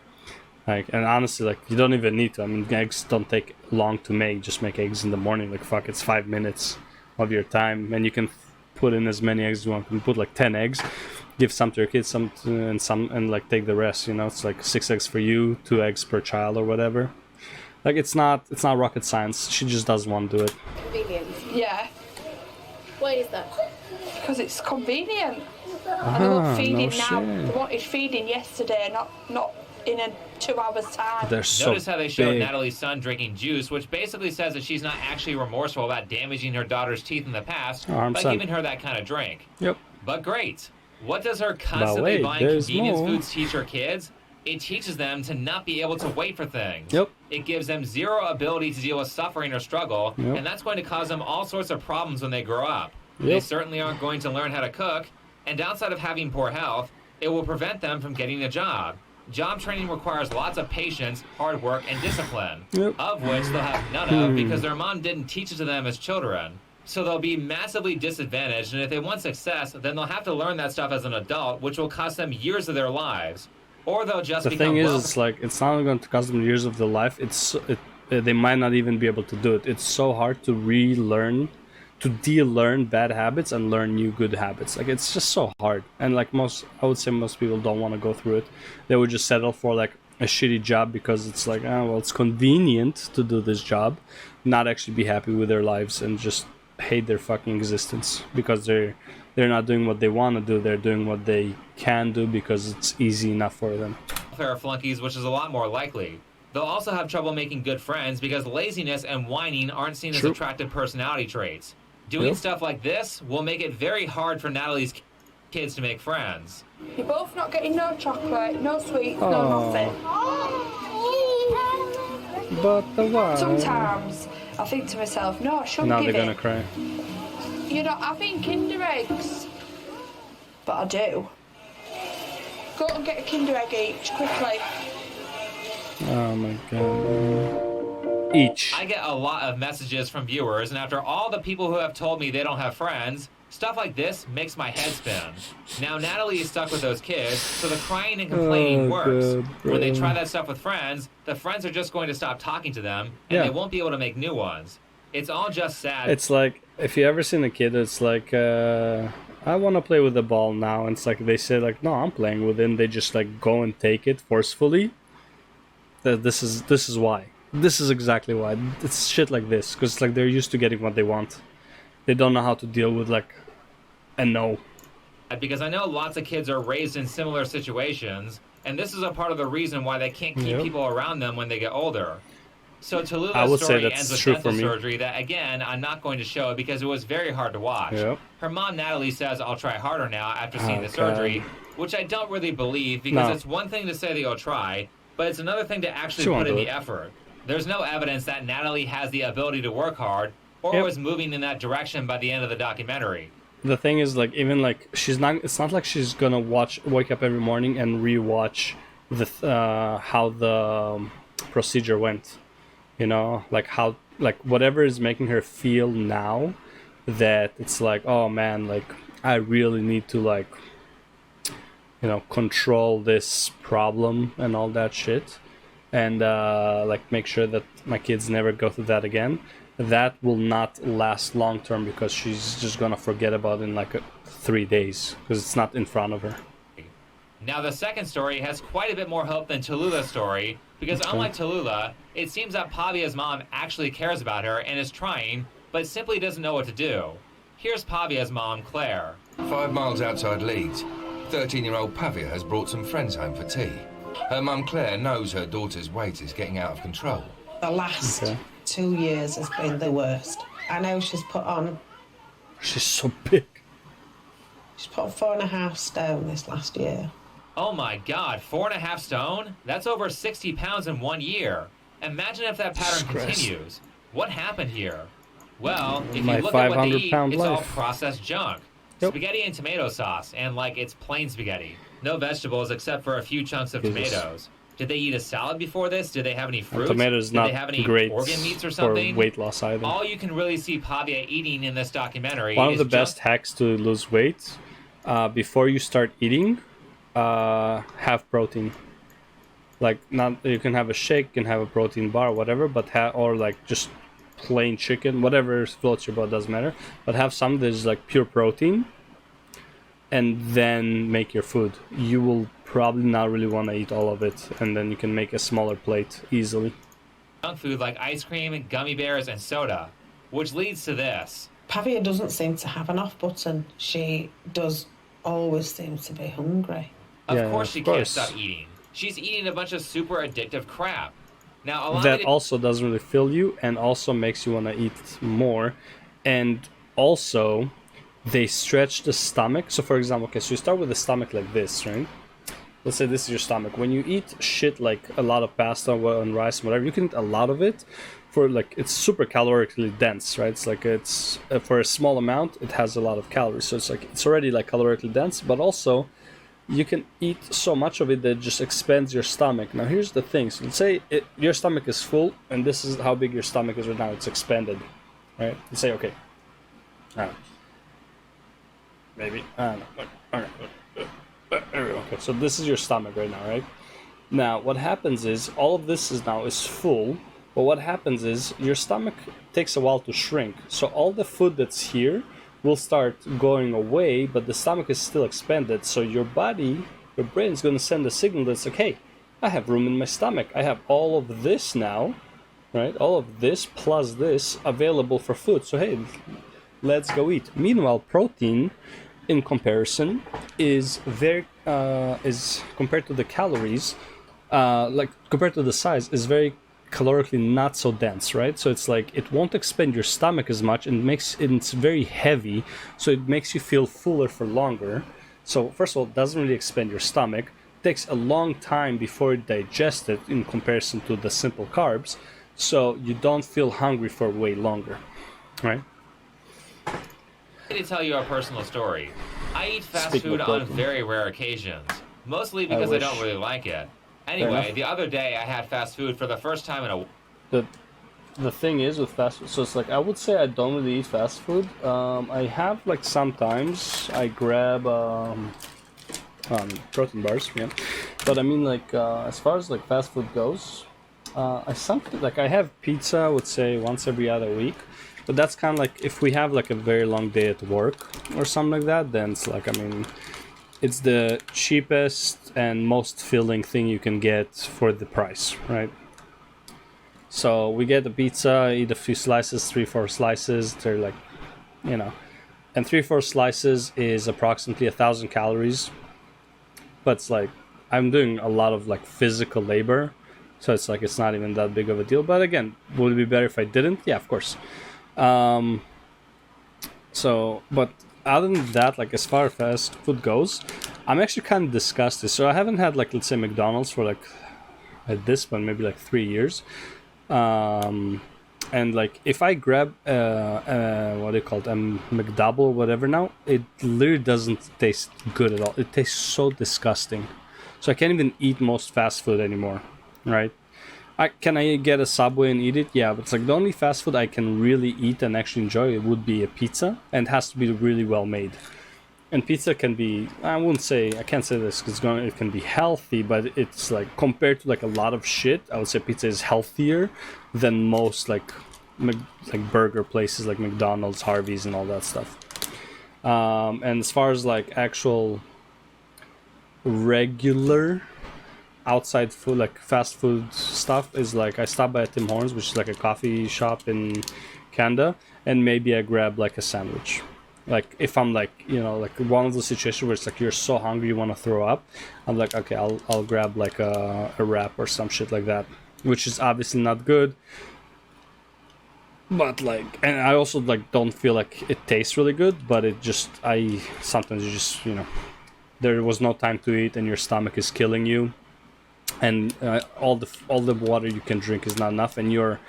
Like, and honestly, like, you don't even need to. I mean, eggs don't take long to make. Just make eggs in the morning. Like, fuck, it's 5 minutes of your time. And you can put in as many eggs as you want. You can put, like, 10 eggs. Give some to your kids, and like, take the rest, you know? It's, like, 6 eggs for you, 2 eggs per child or whatever. Like, it's not rocket science. She just doesn't want to do it. Convenience. Yeah. Why is that? Because it's convenient. And they want feeding now. They wanted feeding yesterday, not in a 2 hours time. They're so Notice how they showed big. Natalie's son drinking juice, which basically says that she's not actually remorseful about damaging her daughter's teeth in the past by giving her that kind of drink. Yep. But great. What does her constantly wait, buying there's convenience more. foods teach her kids? It teaches them to not be able to wait for things. Yep. It gives them zero ability to deal with suffering or struggle, Yep. and that's going to cause them all sorts of problems when they grow up. Yep. They certainly aren't going to learn how to cook, and outside of having poor health, it will prevent them from getting a job. Job training requires lots of patience, hard work, and discipline, Yep. of which they'll have none of because their mom didn't teach it to them as children. So they'll be massively disadvantaged, and if they want success, then they'll have to learn that stuff as an adult, which will cost them years of their lives. Or they'll just The become thing is, it's like, it's not going to cost them years of their life. They might not even be able to do it. It's so hard to relearn, to de-learn bad habits and learn new good habits. Like, it's just so hard. And like I would say most people don't want to go through it. They would just settle for like a shitty job because it's like, well, it's convenient to do this job, not actually be happy with their lives and just hate their fucking existence because they're not doing what they want to do. They're doing what they can do because it's easy enough for them. Pair of flunkies, which is a lot more likely. They'll also have trouble making good friends because laziness and whining aren't seen as attractive personality traits. Doing stuff like this will make it very hard for Natalie's kids to make friends. You're both not getting no chocolate, no sweets, no nothing. But the why? Sometimes I think to myself, no, I shouldn't Now give they're gonna it. cry. You're not having Kinder eggs. But I do. Go and get a Kinder egg each, quickly. Oh my god. Each. I get a lot of messages from viewers, and after all the people who have told me they don't have friends, stuff like this makes my head spin. Now Natalie is stuck with those kids, so the crying and complaining works. God, when they try that stuff with friends, the friends are just going to stop talking to them, and they won't be able to make new ones. It's all just sad. It's like, if you ever seen a kid, it's like, I want to play with the ball now. And it's like, they say like, no, I'm playing with it. And they just like go and take it forcefully. This is why. This is exactly why. It's shit like this. Because it's like they're used to getting what they want. They don't know how to deal with like a no. Because I know lots of kids are raised in similar situations, and this is a part of the reason why they can't keep people around them when they get older. So Tallulah's story ends with dental surgery that, again, I'm not going to show because it was very hard to watch. Her mom, Natalie, says, I'll try harder now after seeing the surgery, which I don't really believe because it's one thing to say that you'll try, but it's another thing to actually put in the effort. There's no evidence that Natalie has the ability to work hard or was moving in that direction by the end of the documentary. The thing is, like, even like it's not like she's gonna wake up every morning and rewatch how the procedure went. You know, like how, like whatever is making her feel now, that it's like, oh man, like I really need to like, you know, control this problem and all that shit, and like make sure that my kids never go through that again. That will not last long term because she's just gonna forget about it in like 3 days because it's not in front of her. Now the second story has quite a bit more hope than Tallulah's story because unlike Tallulah, it seems that Pavia's mom actually cares about her and is trying, but simply doesn't know what to do. Here's Pavia's mom, Claire. 5 miles outside Leeds, 13-year-old Pavia has brought some friends home for tea. Her mum Claire knows her daughter's weight is getting out of control. The last 2 years has been the worst. I know she's put on... She's so big. She's put on 4.5 stone this last year. Oh my god, 4.5 stone? That's over 60 pounds in 1 year. Imagine if that pattern continues. What happened here? Well, if you look at what they eat, it's all processed junk. Spaghetti and tomato sauce, and like it's plain spaghetti. No vegetables except for a few chunks of tomatoes. Did they eat a salad before this? Did they have any fruits? Tomatoes Did they have any great organ meats or something? for weight loss either. All you can really see Pavia eating in this documentary One of is the best hacks to lose weight, before you start eating, have protein. Like, not you can have a shake, you can have a protein bar, whatever, but or like just plain chicken, whatever floats your boat, doesn't matter. But have some that is like pure protein, and then make your food. You will probably not really want to eat all of it, and then you can make a smaller plate easily. Junk food like ice cream, gummy bears, and soda, which leads to this. Pavia doesn't seem to have an off button. She does always seem to be hungry. Of course she can't stop eating. She's eating a bunch of super addictive crap. Now, allow that me to... also doesn't really fill you and also makes you want to eat more. And also, they stretch the stomach. So for example, okay, so you start with the stomach like this, right? Let's say this is your stomach. When you eat shit like a lot of pasta and rice and whatever, you can eat a lot of it for like, it's super calorically dense, right? It's like it's for a small amount, it has a lot of calories. So it's like, it's already like calorically dense, but also you can eat so much of it that it just expands your stomach. Now here's the thing. So let's say your stomach is full and this is how big your stomach is right now. It's expanded, right? Let's say, okay. Maybe, I don't know. Okay. Okay, so this is your stomach right now, right? Now, what happens is, all of this is full, but what happens is, your stomach takes a while to shrink. So all the food that's here will start going away, but the stomach is still expanded. So your body, your brain is going to send a signal that's like, hey, I have room in my stomach. I have all of this now, right? All of this plus this available for food. So hey, let's go eat. Meanwhile, protein, in comparison, is compared to the calories, like compared to the size, is very calorically not so dense, right? So it's like it won't expand your stomach as much, and it's very heavy, so it makes you feel fuller for longer. So first of all, it doesn't really expand your stomach. It takes a long time before it digests it in comparison to the simple carbs, so you don't feel hungry for way longer, right? To tell you a personal story. I eat fast food on very rare occasions, mostly because I don't really like it. Anyway, the other day I had fast food for the first time in a... The thing is with fast food, so it's like, I would say I don't really eat fast food. I have, like, sometimes I grab protein bars, yeah. But I mean, like, as far as like fast food goes, I have pizza, I would say once every other week. But that's kind of like, if we have like a very long day at work or something like that, then it's like, I mean, it's the cheapest and most filling thing you can get for the price, right? So we get the pizza, eat a few slices, 3-4 slices, they're like, you know, and 3-4 slices is approximately 1,000 calories. But it's like, I'm doing a lot of like physical labor, so it's like, it's not even that big of a deal. But again, would it be better if I didn't? Yeah, of course. But other than that, like as far as fast food goes, I'm actually kind of disgusted. So I haven't had like, let's say McDonald's for like, at this point, maybe like 3 years. And like if I grab what do you call it, McDouble or whatever now, it literally doesn't taste good at all. It tastes so disgusting. So I can't even eat most fast food anymore, right? Can I get a Subway and eat it? Yeah, but it's like the only fast food I can really eat and actually enjoy, it would be a pizza, and it has to be really well made. And pizza can be, I can't say this because it can be healthy, but it's like, compared to like a lot of shit, I would say pizza is healthier than most like burger places like McDonald's, Harvey's, and all that stuff. And as far as like actual regular outside food, like fast food stuff, is like I stop by a Tim Hortons, which is like a coffee shop in Canada, and maybe I grab like a sandwich. Like if I'm like, you know, like one of those situations where it's like you're so hungry you want to throw up, I'm like, okay, I'll grab like a wrap or some shit like that, which is obviously not good. But like, and I also like don't feel like it tastes really good, but it just, sometimes you just, you know, there was no time to eat and your stomach is killing you. And all the water you can drink is not enough, and you're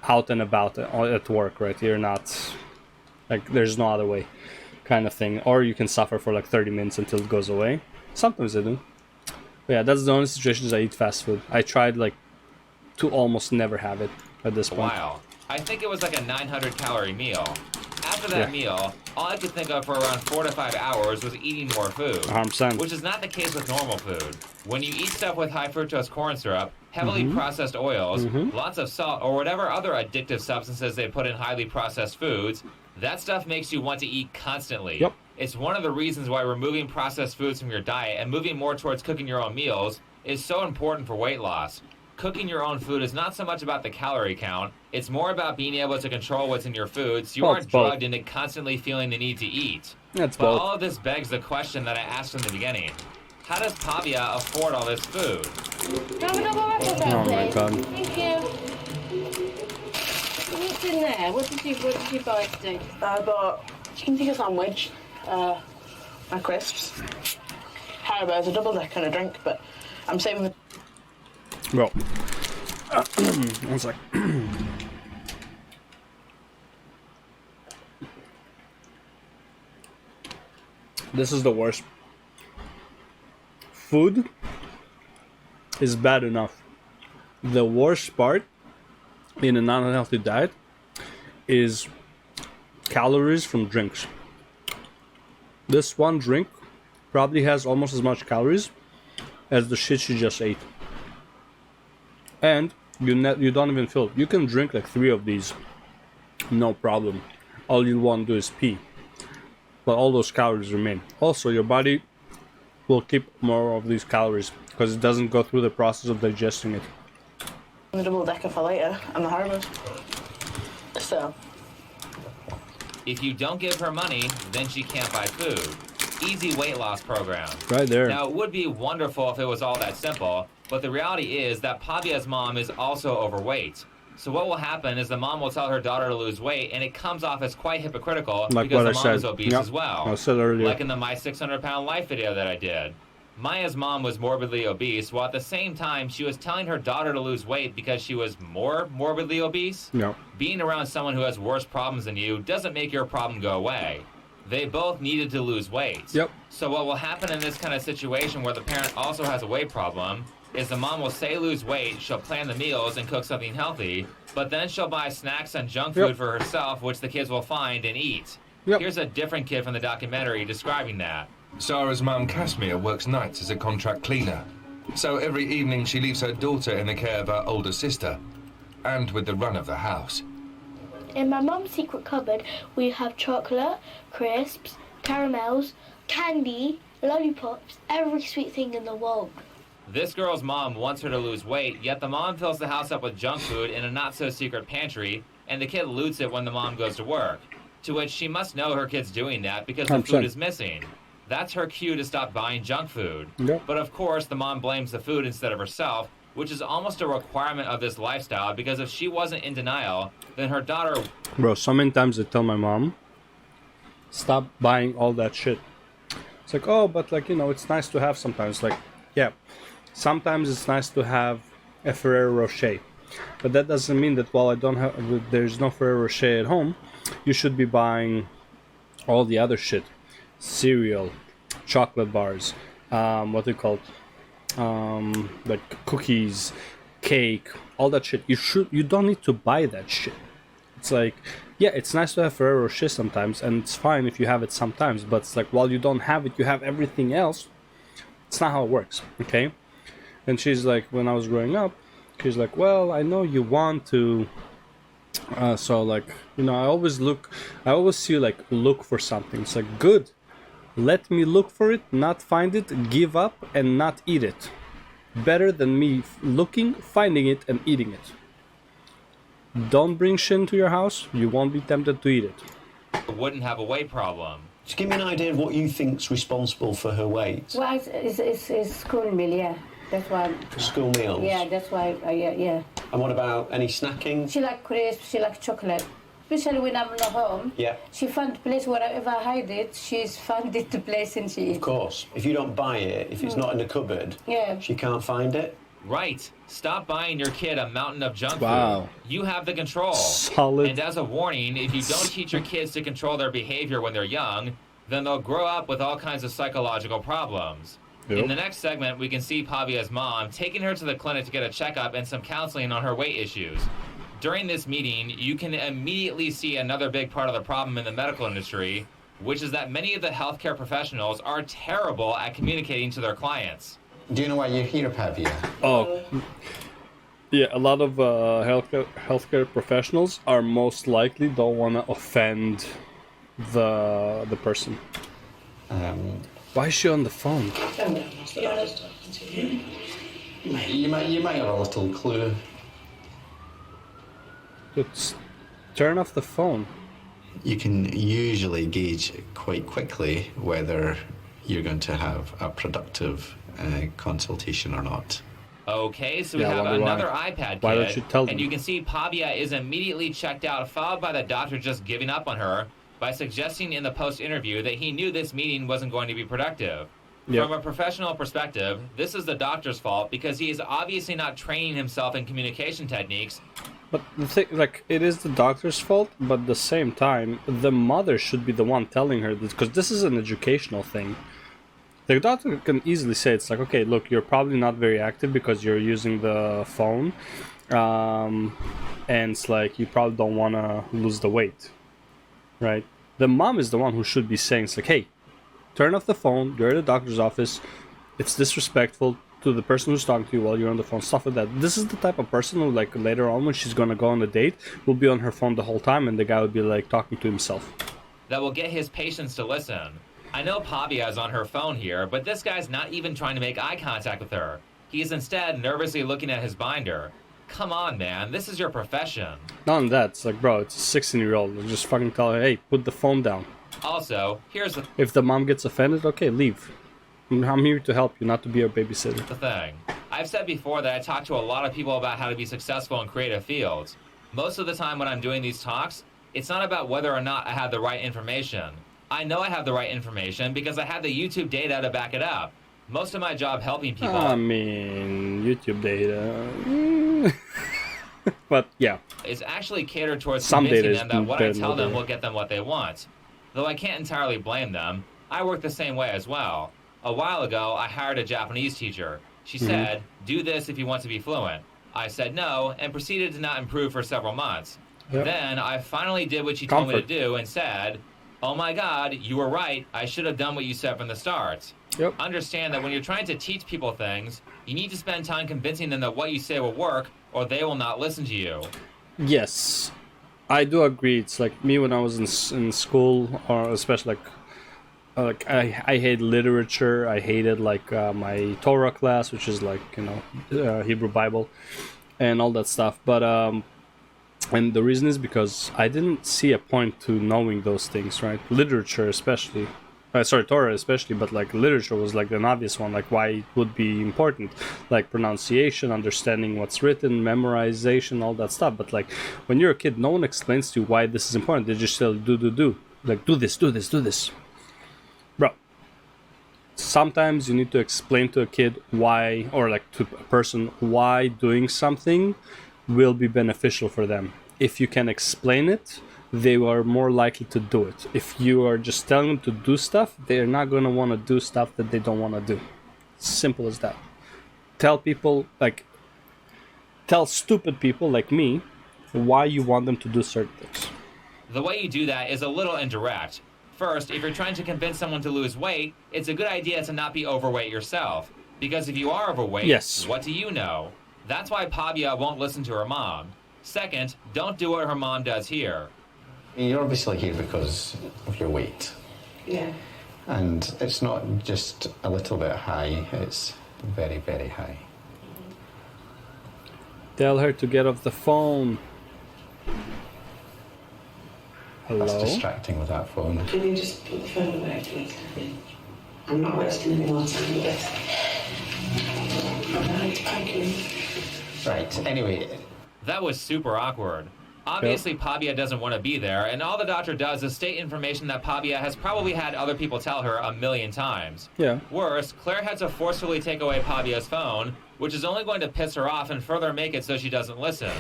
out and about at work, right? You're not, like, there's no other way, kind of thing. Or you can suffer for like 30 minutes until it goes away. Sometimes I do. But yeah, that's the only situations I eat fast food. I tried like to almost never have it at this point. Wow. I think it was like a 900 calorie meal. After that meal, all I could think of for around 4 to 5 hours was eating more food. 100%. Which is not the case with normal food. When you eat stuff with high fructose corn syrup, heavily processed oils, lots of salt, or whatever other addictive substances they put in highly processed foods, that stuff makes you want to eat constantly. Yep. It's one of the reasons why removing processed foods from your diet and moving more towards cooking your own meals is so important for weight loss. Cooking your own food is not so much about the calorie count, it's more about being able to control what's in your food so you aren't drugged into constantly feeling the need to eat. That's but both. all of this begs the question that I asked in the beginning. How does Pavia afford all this food? Oh my god. Thank you. What's in there? What did you buy today? I bought chicken tikka sandwich, my crisps. Haribo's a double deck and a drink, but I'm saving the... Well, one sec. This is the worst. Food is bad enough. The worst part in a non-healthy diet is calories from drinks. This one drink probably has almost as much calories as the shit you just ate. And you don't even feel it. You can drink like 3 of these, no problem. All you want to do is pee. But all those calories remain. Also, your body will keep more of these calories because it doesn't go through the process of digesting it. The double decker for later and the Haribo's. So. If you don't give her money, then she can't buy food. Easy weight loss program. Right there. Now, it would be wonderful if it was all that simple, but the reality is that Pavia's mom is also overweight. So what will happen is the mom will tell her daughter to lose weight, and it comes off as quite hypocritical like because what the I mom is said. obese Yep. as well. I said earlier. Like in the My 600 Pound Life video that I did. Maya's mom was morbidly obese, while at the same time she was telling her daughter to lose weight because she was more morbidly obese. No. Being around someone who has worse problems than you doesn't make your problem go away. They both needed to lose weight. Yep. So what will happen in this kind of situation where the parent also has a weight problem is the mom will say lose weight, she'll plan the meals and cook something healthy, but then she'll buy snacks and junk food for herself, which the kids will find and eat. Here's a different kid from the documentary describing that. Sarah's mum, Casimir, works nights as a contract cleaner. So every evening she leaves her daughter in the care of her older sister, and with the run of the house. In my mum's secret cupboard, we have chocolate, crisps, caramels, candy, lollipops, every sweet thing in the world. This girl's mom wants her to lose weight, yet the mom fills the house up with junk food in a not-so-secret pantry, and the kid loots it when the mom goes to work. To which she must know her kid's doing that because the food is missing. That's her cue to stop buying junk food. Yep. But of course, the mom blames the food instead of herself, which is almost a requirement of this lifestyle, because if she wasn't in denial, then her daughter... Bro, so many times I tell my mom, stop buying all that shit. It's like, oh, but like, you know, it's nice to have sometimes. Like, yeah, sometimes it's nice to have a Ferrero Rocher. But that doesn't mean that while there's no Ferrero Rocher at home, you should be buying all the other shit. Cereal, chocolate bars, what they call like cookies, cake, all that shit. You don't need to buy that shit. It's like, yeah, it's nice to have Ferrero Rocher sometimes, and it's fine if you have it sometimes, but it's like, while you don't have it, you have everything else. It's not how it works, okay? And she's like, when I was growing up, she's like, well, I know you want to, so like, you know, I always see you like look for something. It's like, good. Let me look for it, not find it, give up, and not eat it. Better than me looking, finding it, and eating it. Don't bring shit into your house, you won't be tempted to eat it. wouldn't have a weight problem. Just give me an idea of what you think's responsible for her weight. Well, it's school meal, yeah. That's why. School meals? Yeah, that's why, yeah. And what about any snacking? She like crisps, she like chocolate. Especially when I'm not home. Yeah. She found place wherever I hide it, she's found it the place and she... Of course. If you don't buy it, if it's not in the cupboard, she can't find it. Right. Stop buying your kid a mountain of junk Wow. food. You have the control. Solid. And as a warning, if you don't teach your kids to control their behavior when they're young, then they'll grow up with all kinds of psychological problems. Yep. In the next segment, we can see Pavia's mom taking her to the clinic to get a checkup and some counseling on her weight issues. During this meeting, you can immediately see another big part of the problem in the medical industry, which is that many of the healthcare professionals are terrible at communicating to their clients. Do you know why you're here, Pavia? Oh, yeah, a lot of healthcare professionals are most likely don't want to offend the person. Why is she on the phone? You might have a little clue. Let's turn off the phone. You can usually gauge quite quickly whether you're going to have a productive consultation or not. Okay, so we have another iPad Why kid, don't you tell them? and you can see Pavia is immediately checked out, followed by the doctor just giving up on her by suggesting in the post-interview that he knew this meeting wasn't going to be productive. Yep. From a professional perspective, this is the doctor's fault because he is obviously not training himself in communication techniques. But the thing, like, it is the doctor's fault, but at the same time, the mother should be the one telling her this, because this is an educational thing. The doctor can easily say, it's like, okay, look, you're probably not very active because you're using the phone, and it's like, you probably don't want to lose the weight, right? The mom is the one who should be saying, it's like, hey, turn off the phone, you're at the doctor's office, it's disrespectful to the person who's talking to you while you're on the phone, stuff like that. This is the type of person who, like, later on when she's gonna go on a date, will be on her phone the whole time, and the guy will be, like, talking to himself. That will get his patients to listen. I know Pavia is on her phone here, but this guy's not even trying to make eye contact with her. He is instead nervously looking at his binder. Come on, man, this is your profession. Not only that, it's like, bro, it's a 16-year-old. Just fucking tell her, hey, put the phone down. Also, here's the... If the mom gets offended, okay, leave. I'm here to help you, not to be your babysitter. The thing. I've said before that I talk to a lot of people about how to be successful in creative fields. Most of the time when I'm doing these talks, it's not about whether or not I have the right information. I know I have the right information because I have the YouTube data to back it up. Most of my job helping people... I mean, YouTube data... But, yeah. It's actually catered towards Some convincing data them that what I tell them data. will get them what they want. Though I can't entirely blame them. I work the same way as well. A while ago, I hired a Japanese teacher. She said, do this if you want to be fluent. I said no, and proceeded to not improve for several months. Yep. Then I finally did what she told me to do and said, oh my god, you were right. I should have done what you said from the start. Yep. Understand that when you're trying to teach people things, you need to spend time convincing them that what you say will work, or they will not listen to you. Yes, I do agree. It's like me when I was in school, or especially like I hate literature. I hated like my Torah class, which is like, you know, Hebrew Bible and all that stuff. But and the reason is because I didn't see a point to knowing those things, right? Literature especially. Torah especially, but like literature was like an obvious one, like why it would be important, like pronunciation, understanding what's written, memorization, all that stuff. But like when you're a kid, no one explains to you why this is important. They just say do, like do this. Bro, sometimes you need to explain to a kid why, or like to a person, why doing something will be beneficial for them. If you can explain it, they are more likely to do it. If you are just telling them to do stuff, they're not going to want to do stuff that they don't want to do. Simple as that. Tell people, like, tell stupid people like me why you want them to do certain things. The way you do that is a little indirect. First, if you're trying to convince someone to lose weight, it's a good idea to not be overweight yourself. Because if you are overweight, yes, what do you know? That's why Pavia won't listen to her mom. Second, don't do what her mom does here. You're obviously here because of your weight. Yeah. And it's not just a little bit high, it's very, very high. Tell her to get off the phone. Hello? That's distracting with that phone. Can you just put the phone away, please? I'm not wasting any more time with this. Right, thank you. Right, anyway. That was super awkward. Obviously, Pavia doesn't want to be there, and all the doctor does is state information that Pavia has probably had other people tell her a million times. Yeah. Worse, Claire had to forcefully take away Pavia's phone, which is only going to piss her off and further make it so she doesn't listen.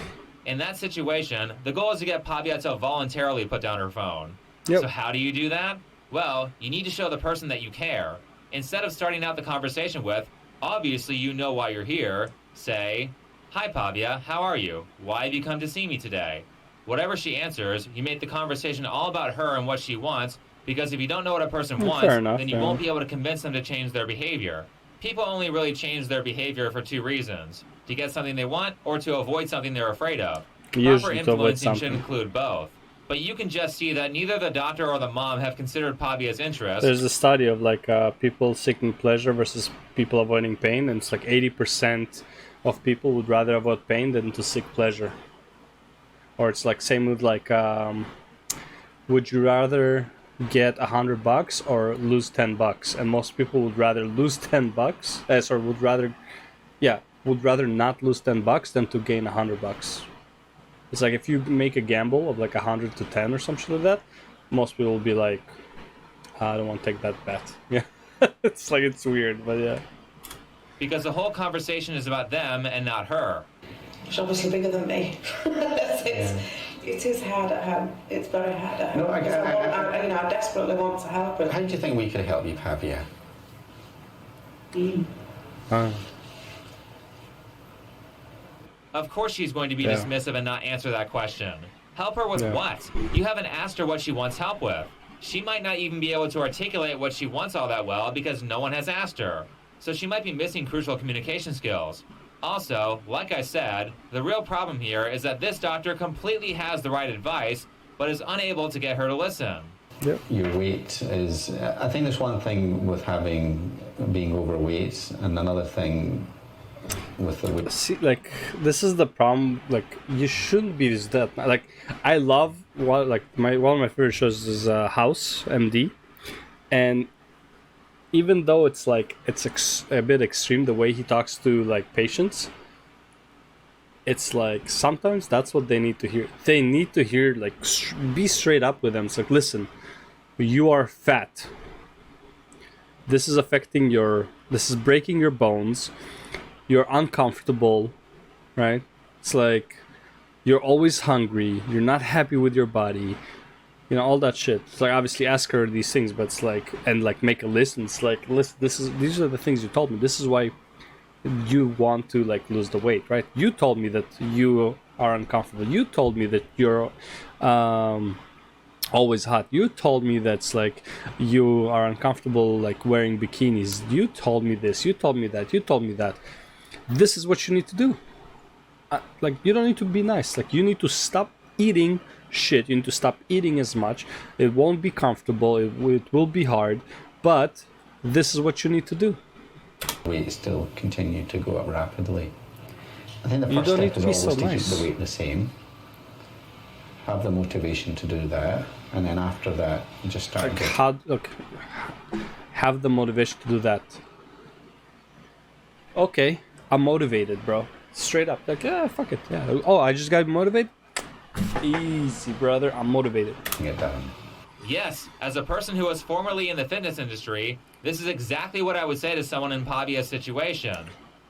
In that situation, the goal is to get Pavia to voluntarily put down her phone. Yep. So how do you do that? Well, you need to show the person that you care. Instead of starting out the conversation with, obviously you know why you're here, say, hi Pavia, how are you? Why have you come to see me today? Whatever she answers, you make the conversation all about her and what she wants, because if you don't know what a person wants, then you won't be able to convince them to change their behavior. People only really change their behavior for two reasons: to get something they want or to avoid something they're afraid of. Proper influencing should include both. But you can just see that neither the doctor or the mom have considered Pavia's interest. There's a study of like people seeking pleasure versus people avoiding pain, and it's like 80% of people would rather avoid pain than to seek pleasure. Or it's like same with like, would you rather get $100 or lose $10? And most people would rather lose $10. Would rather not lose $10 than to gain $100. It's like if you make a gamble of like 100 to 10 or something like that, most people will be like, I don't want to take that bet. Yeah. It's like, it's weird, but yeah. Because the whole conversation is about them and not her. She's obviously bigger than me. It is hard at home. It's very hard at home. No, I desperately want to help her. How do you think we could help you, Pavia? Of course she's going to be dismissive and not answer that question. Help her with what? You haven't asked her what she wants help with. She might not even be able to articulate what she wants all that well because no one has asked her. So she might be missing crucial communication skills. Also, like I said, the real problem here is that this doctor completely has the right advice, but is unable to get her to listen. Yep. Your weight is... I think there's one thing with being overweight, and another thing with the weight. See, like, this is the problem. Like, you shouldn't be this dead. Like, I love one of my favorite shows is House MD, and even though it's like a bit extreme the way he talks to like patients, it's like sometimes that's what they need to hear. They need to hear, like, be straight up with them. It's like, listen, you are fat. This is affecting this is breaking your bones. You're uncomfortable, right? It's like you're always hungry. You're not happy with your body. You know, all that shit. It's like, obviously ask her these things, but it's like, and like make a list, and it's like, listen, these are the things you told me. This is why you want to like lose the weight, right? You told me that you are uncomfortable. You told me that you're always hot. You told me that's like you are uncomfortable like wearing bikinis. You told me this. You told me that. You told me that. This is what you need to do. Like, you don't need to be nice. Like, you need to stop eating shit. You need to stop eating as much. It won't be comfortable. It will be hard, but this is what you need to do. Weight still continue to go up rapidly. I think the first step is always to keep the weight the same. Have the motivation to do that, and then after that, just start. Have the motivation to do that. Okay, I'm motivated, bro. Straight up, like, yeah, fuck it, yeah. Oh, I just got motivated. Easy, brother. I'm motivated. Get done. Yes, as a person who was formerly in the fitness industry, this is exactly what I would say to someone in Pavia's situation.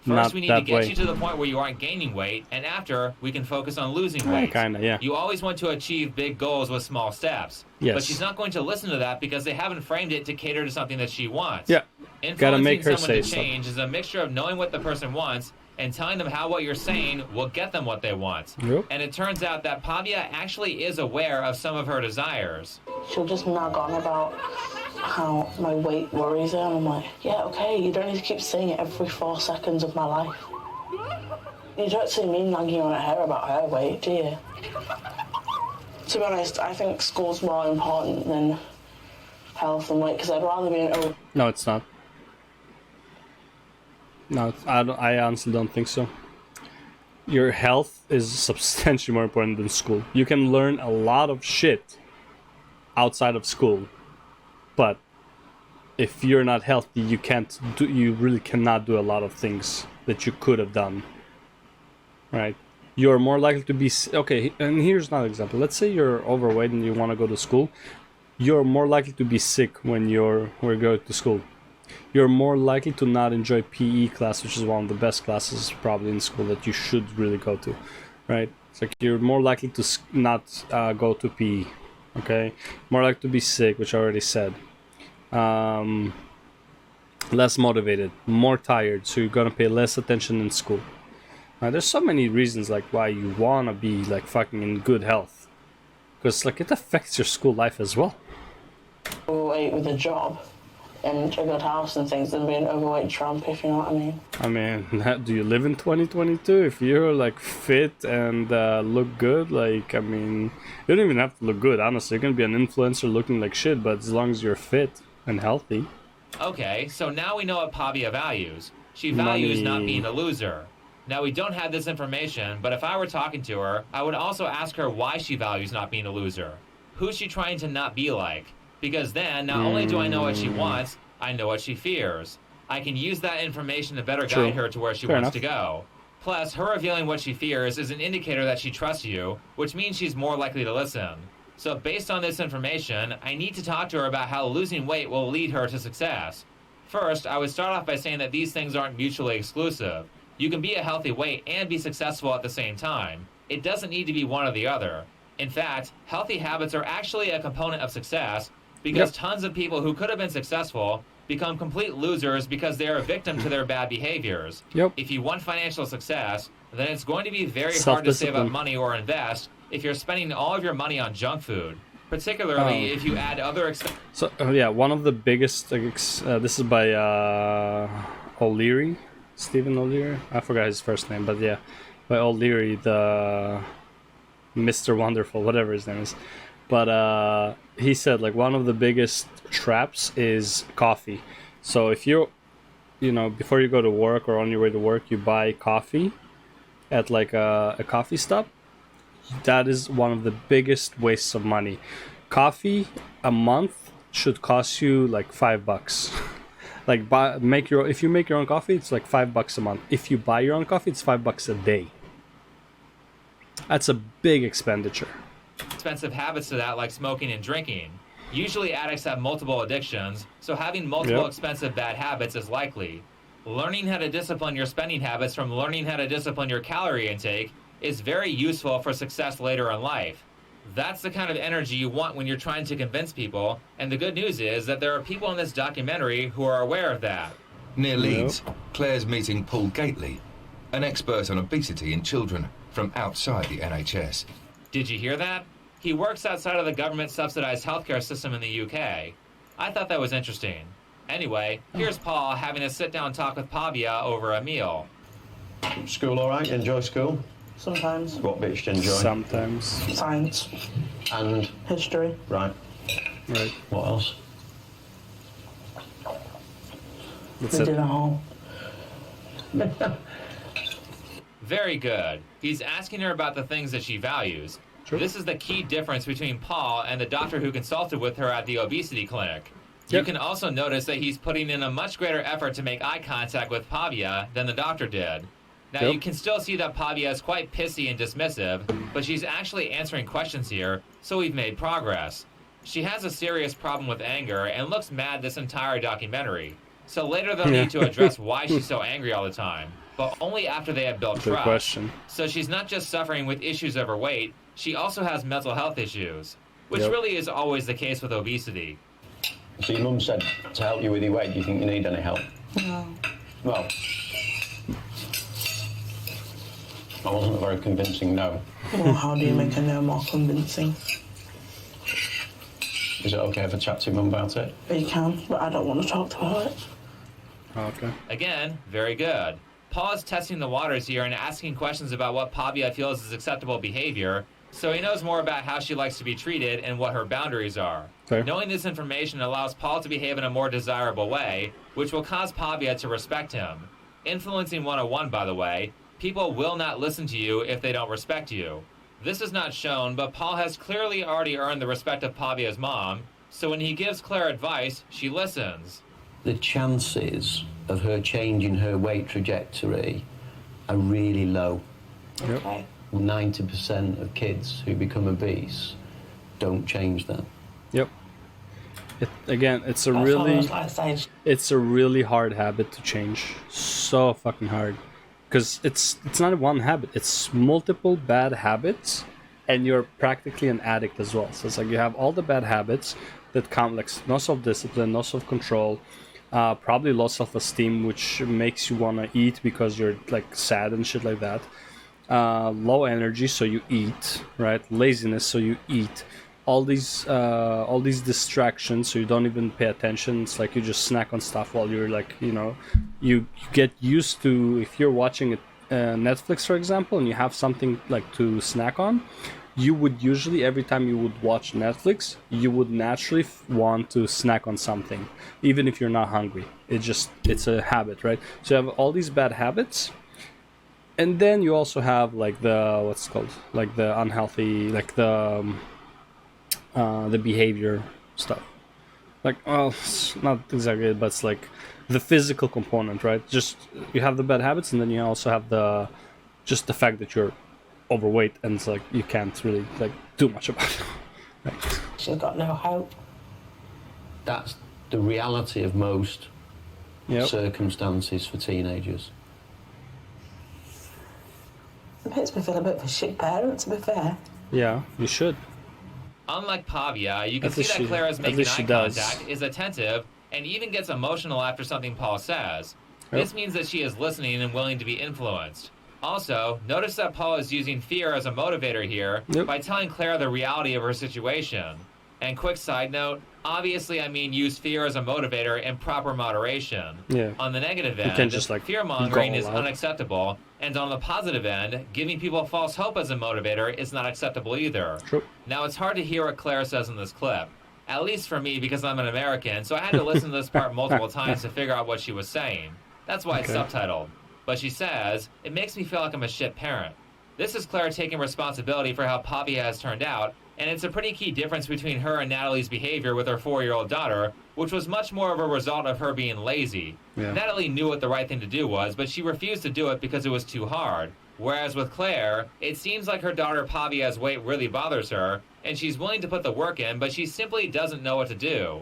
First, we need to get you to the point where you aren't gaining weight, and after, we can focus on losing weight. Kinda, yeah. You always want to achieve big goals with small steps. Yes. But she's not going to listen to that because they haven't framed it to cater to something that she wants. Yeah. Gotta make her Influencing someone say to change is a mixture of knowing what the person wants and telling them how what you're saying will get them what they want. Yep. And it turns out that Pavia actually is aware of some of her desires. She'll just nag on about how my weight worries her, and I'm like, yeah, okay, you don't need to keep saying it every 4 seconds of my life. You don't see me nagging on at her about her weight, do you? To be honest, I think school's more important than health and weight, because I'd rather be an... No, it's not. No, I honestly don't think so. Your health is substantially more important than school. You can learn a lot of shit outside of school, but if you're not healthy, you really cannot do a lot of things that you could have done. Right? You're more likely to be okay. And here's another example. Let's say you're overweight and you want to go to school. You're more likely to be sick when you go to school. You're more likely to not enjoy PE class, which is one of the best classes probably in school that you should really go to, right? It's like you're more likely to not go to PE, okay? More likely to be sick, which I already said. Less motivated, more tired, so you're gonna pay less attention in school. There's so many reasons like why you wanna be like fucking in good health, because like it affects your school life as well. Overweight with a job and a good house and things than being an overweight tramp, if you know what I mean. I mean, do you live in 2022? If you're like fit and look good, like, I mean, you don't even have to look good, honestly. You're gonna be an influencer looking like shit, but as long as you're fit and healthy. Okay, so now we know what Pavia values. She values not being a loser. Now, we don't have this information, but if I were talking to her, I would also ask her why she values not being a loser. Who's she trying to not be like? Because then, not only do I know what she wants, I know what she fears. I can use that information to better guide her to where she wants to go. Plus, her revealing what she fears is an indicator that she trusts you, which means she's more likely to listen. So based on this information, I need to talk to her about how losing weight will lead her to success. First, I would start off by saying that these things aren't mutually exclusive. You can be a healthy weight and be successful at the same time. It doesn't need to be one or the other. In fact, healthy habits are actually a component of success because tons of people who could have been successful become complete losers because they are a victim to their bad behaviors. If you want financial success, then it's going to be very hard to save up money or invest if you're spending all of your money on junk food, particularly if you add other expenses. So yeah, one of the biggest. This is by O'Leary, Stephen O'Leary. I forgot his first name, but yeah, by O'Leary, the Mr. Wonderful, whatever his name is. But he said like one of the biggest traps is coffee. So if you know, before you go to work or on your way to work, you buy coffee at like a coffee stop. That is one of the biggest wastes of money. Coffee a month should cost you like $5. Like if you make your own coffee, it's like $5 a month. If you buy your own coffee, it's $5 a day. That's a big expenditure. Expensive habits to that, like smoking and drinking. Usually addicts have multiple addictions, so having multiple expensive bad habits is likely. Learning how to discipline your spending habits from learning how to discipline your calorie intake is very useful for success later in life. That's the kind of energy you want when you're trying to convince people, and the good news is that there are people in this documentary who are aware of that. Near Leeds, Claire's meeting Paul Gately, an expert on obesity in children from outside the NHS. Did you hear that? He works outside of the government-subsidized healthcare system in the UK. I thought that was interesting. Anyway, here's Paul having a sit-down talk with Pavia over a meal. School all right? Enjoy school? Sometimes. What bits do you enjoy? Sometimes. Science. And? History. Right. Right. What else? We did a home. Very good. He's asking her about the things that she values. Sure. This is the key difference between Paul and the doctor who consulted with her at the obesity clinic. You can also notice that he's putting in a much greater effort to make eye contact with Pavia than the doctor did. Now, you can still see that Pavia is quite pissy and dismissive, but she's actually answering questions here, so we've made progress. She has a serious problem with anger and looks mad this entire documentary. So later they'll need to address why she's so angry all the time, but only after they have built trust. Question. So she's not just suffering with issues of her weight, she also has mental health issues, which really is always the case with obesity. So your mum said to help you with your weight, do you think you need any help? No. Well, that wasn't a very convincing no. Well, how do you make a no more convincing? Is it okay if I chat to your mum about it? You can, but I don't want to talk to her about it. Okay. Again, very good. Paul is testing the waters here and asking questions about what Pavia feels is acceptable behavior, so he knows more about how she likes to be treated and what her boundaries are. Fair. Knowing this information allows Paul to behave in a more desirable way, which will cause Pavia to respect him. Influencing 101, by the way, people will not listen to you if they don't respect you. This is not shown, but Paul has clearly already earned the respect of Pavia's mom, so when he gives Claire advice, she listens. The chances of her changing her weight trajectory are really low. Okay. 90% of kids who become obese don't change that. Yep. It's a really hard habit to change. So fucking hard. Because it's not one habit, it's multiple bad habits, and you're practically an addict as well. So it's like you have all the bad habits that come, like no self-discipline, no self-control, probably low self-esteem, which makes you want to eat because you're like sad and shit like that. Low energy, so you eat, right? Laziness, so you eat. All these distractions, so you don't even pay attention. It's like you just snack on stuff while you're like, you get used to, if you're watching Netflix, for example, and you have something like to snack on, you would usually, every time you would watch Netflix, you would naturally want to snack on something, even if you're not hungry. It's a habit, right? So you have all these bad habits. And then you also have like the unhealthy, like the behavior stuff. Like, well, it's not exactly it, but it's like the physical component, right? Just you have the bad habits, and then you also have the fact that you're overweight, and it's like you can't really like do much about it. She's got no hope. That's the reality of most circumstances for teenagers. It makes me feel a bit of a shit parent, to be fair. Yeah, you should. Unlike Pavia, you can see that Claire is making eye contact, is attentive, and even gets emotional after something Paul says. This means that she is listening and willing to be influenced. Also, notice that Paul is using fear as a motivator here by telling Claire the reality of her situation. And quick side note, obviously I mean use fear as a motivator in proper moderation. Yeah. On the negative end, fear-mongering is unacceptable, and on the positive end, giving people false hope as a motivator is not acceptable either. True. Now it's hard to hear what Claire says in this clip. At least for me, because I'm an American, so I had to listen to this part multiple times to figure out what she was saying. That's why it's subtitled. But she says, "It makes me feel like I'm a shit parent." This is Claire taking responsibility for how Pavia has turned out, and it's a pretty key difference between her and Natalie's behavior with her 4-year-old daughter, which was much more of a result of her being lazy. Yeah. Natalie knew what the right thing to do was, but she refused to do it because it was too hard. Whereas with Claire, it seems like her daughter Pavia's weight really bothers her, and she's willing to put the work in, but she simply doesn't know what to do.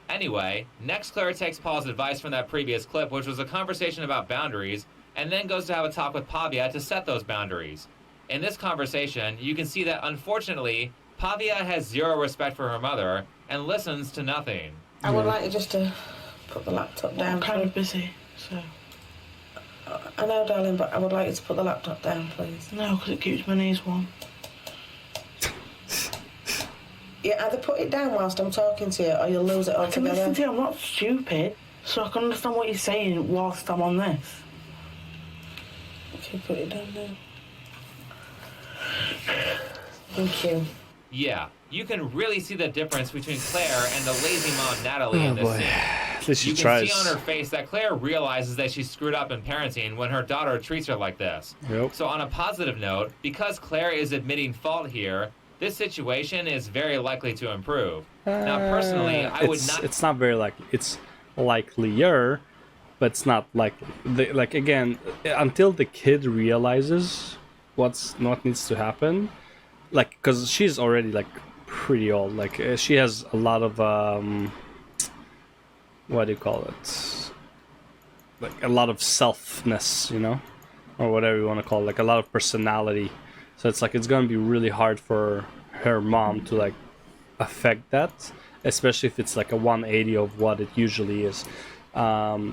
Anyway, next Claire takes Paul's advice from that previous clip, which was a conversation about boundaries, and then goes to have a talk with Pavia to set those boundaries. In this conversation, you can see that unfortunately, Pavia has zero respect for her mother and listens to nothing. I would like you just to put the laptop down. I'm kind of busy, so... I know, darling, but I would like you to put the laptop down, please. No, because it keeps my knees warm. Yeah, either put it down whilst I'm talking to you, or you'll lose it I can altogether. listen to you, I'm not stupid, so I can understand what you're saying whilst I'm on this. Okay, put it down now. Thank you. Yeah, you can really see the difference between Claire and the lazy mom Natalie in this scene. At least she you tries. can see on her face that Claire realizes that she's screwed up in parenting when her daughter treats her like this. Yep. So on a positive note, because Claire is admitting fault here, this situation is very likely to improve. Now, personally, I would not... It's not very likely. It's likelier, but it's not likely. Like, again, until the kid realizes what needs to happen, like, because she's already, like, pretty old. Like, she has a lot of, what do you call it? Like, a lot of selfness, you know? Or whatever you want to call it. Like, a lot of personality. So it's like, it's going to be really hard for her mom to, like, affect that. Especially if it's, like, a 180 of what it usually is.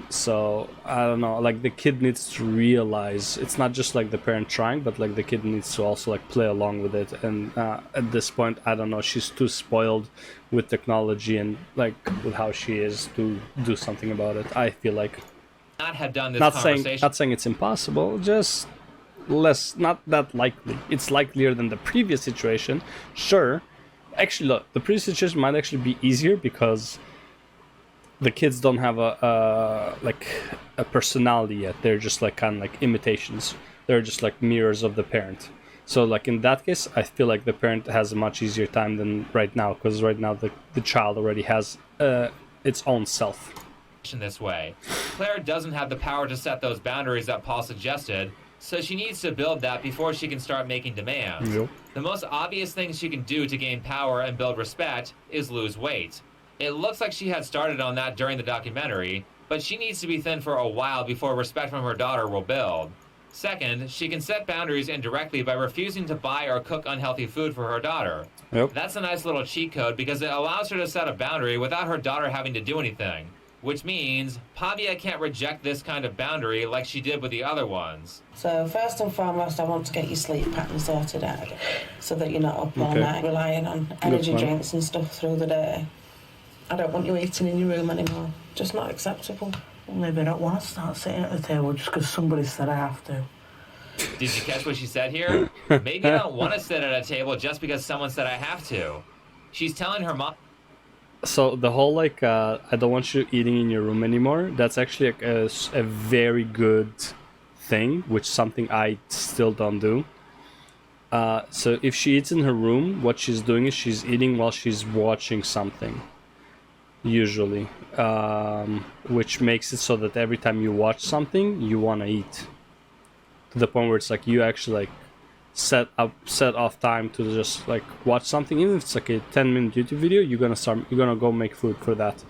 So, I don't know. Like, the kid needs to realize it's not just, like, the parent trying, but, like, the kid needs to also, like, play along with it. And at this point, I don't know. She's too spoiled with technology and, like, with how she is to do something about it. I feel like. Not have done this not conversation. saying it's impossible, just less, not that likely. It's likelier than the previous situation, sure. Actually, look, the previous situation might actually be easier because the kids don't have a personality yet. They're just like kind of like imitations. They're just like mirrors of the parent. So like in that case, I feel like the parent has a much easier time than right now, because right now the child already has its own self. This way, Claire doesn't have the power to set those boundaries that Paul suggested, so she needs to build that before she can start making demands. Yep. The most obvious thing she can do to gain power and build respect is lose weight. It looks like she had started on that during the documentary, but she needs to be thin for a while before respect from her daughter will build. Second, she can set boundaries indirectly by refusing to buy or cook unhealthy food for her daughter. Yep. That's a nice little cheat code because it allows her to set a boundary without her daughter having to do anything. Which means Pavia can't reject this kind of boundary like she did with the other ones. So first and foremost, I want to get your sleep pattern sorted out so that you're not up all night relying on energy drinks and stuff through the day. I don't want you eating in your room anymore. Just not acceptable. Well, maybe I don't want to start sitting at the table just because somebody said I have to. Did you catch what she said here? Maybe I don't want to sit at a table just because someone said I have to. She's telling her mom... So the whole like I don't want you eating in your room anymore, that's actually a very good thing, which something I still don't do. So if she eats in her room, what she's doing is she's eating while she's watching something, usually, which makes it so that every time you watch something you want to eat, to the point where it's like you actually like set off time to just like watch something, even if it's like a 10-minute YouTube video, you're gonna go make food for that,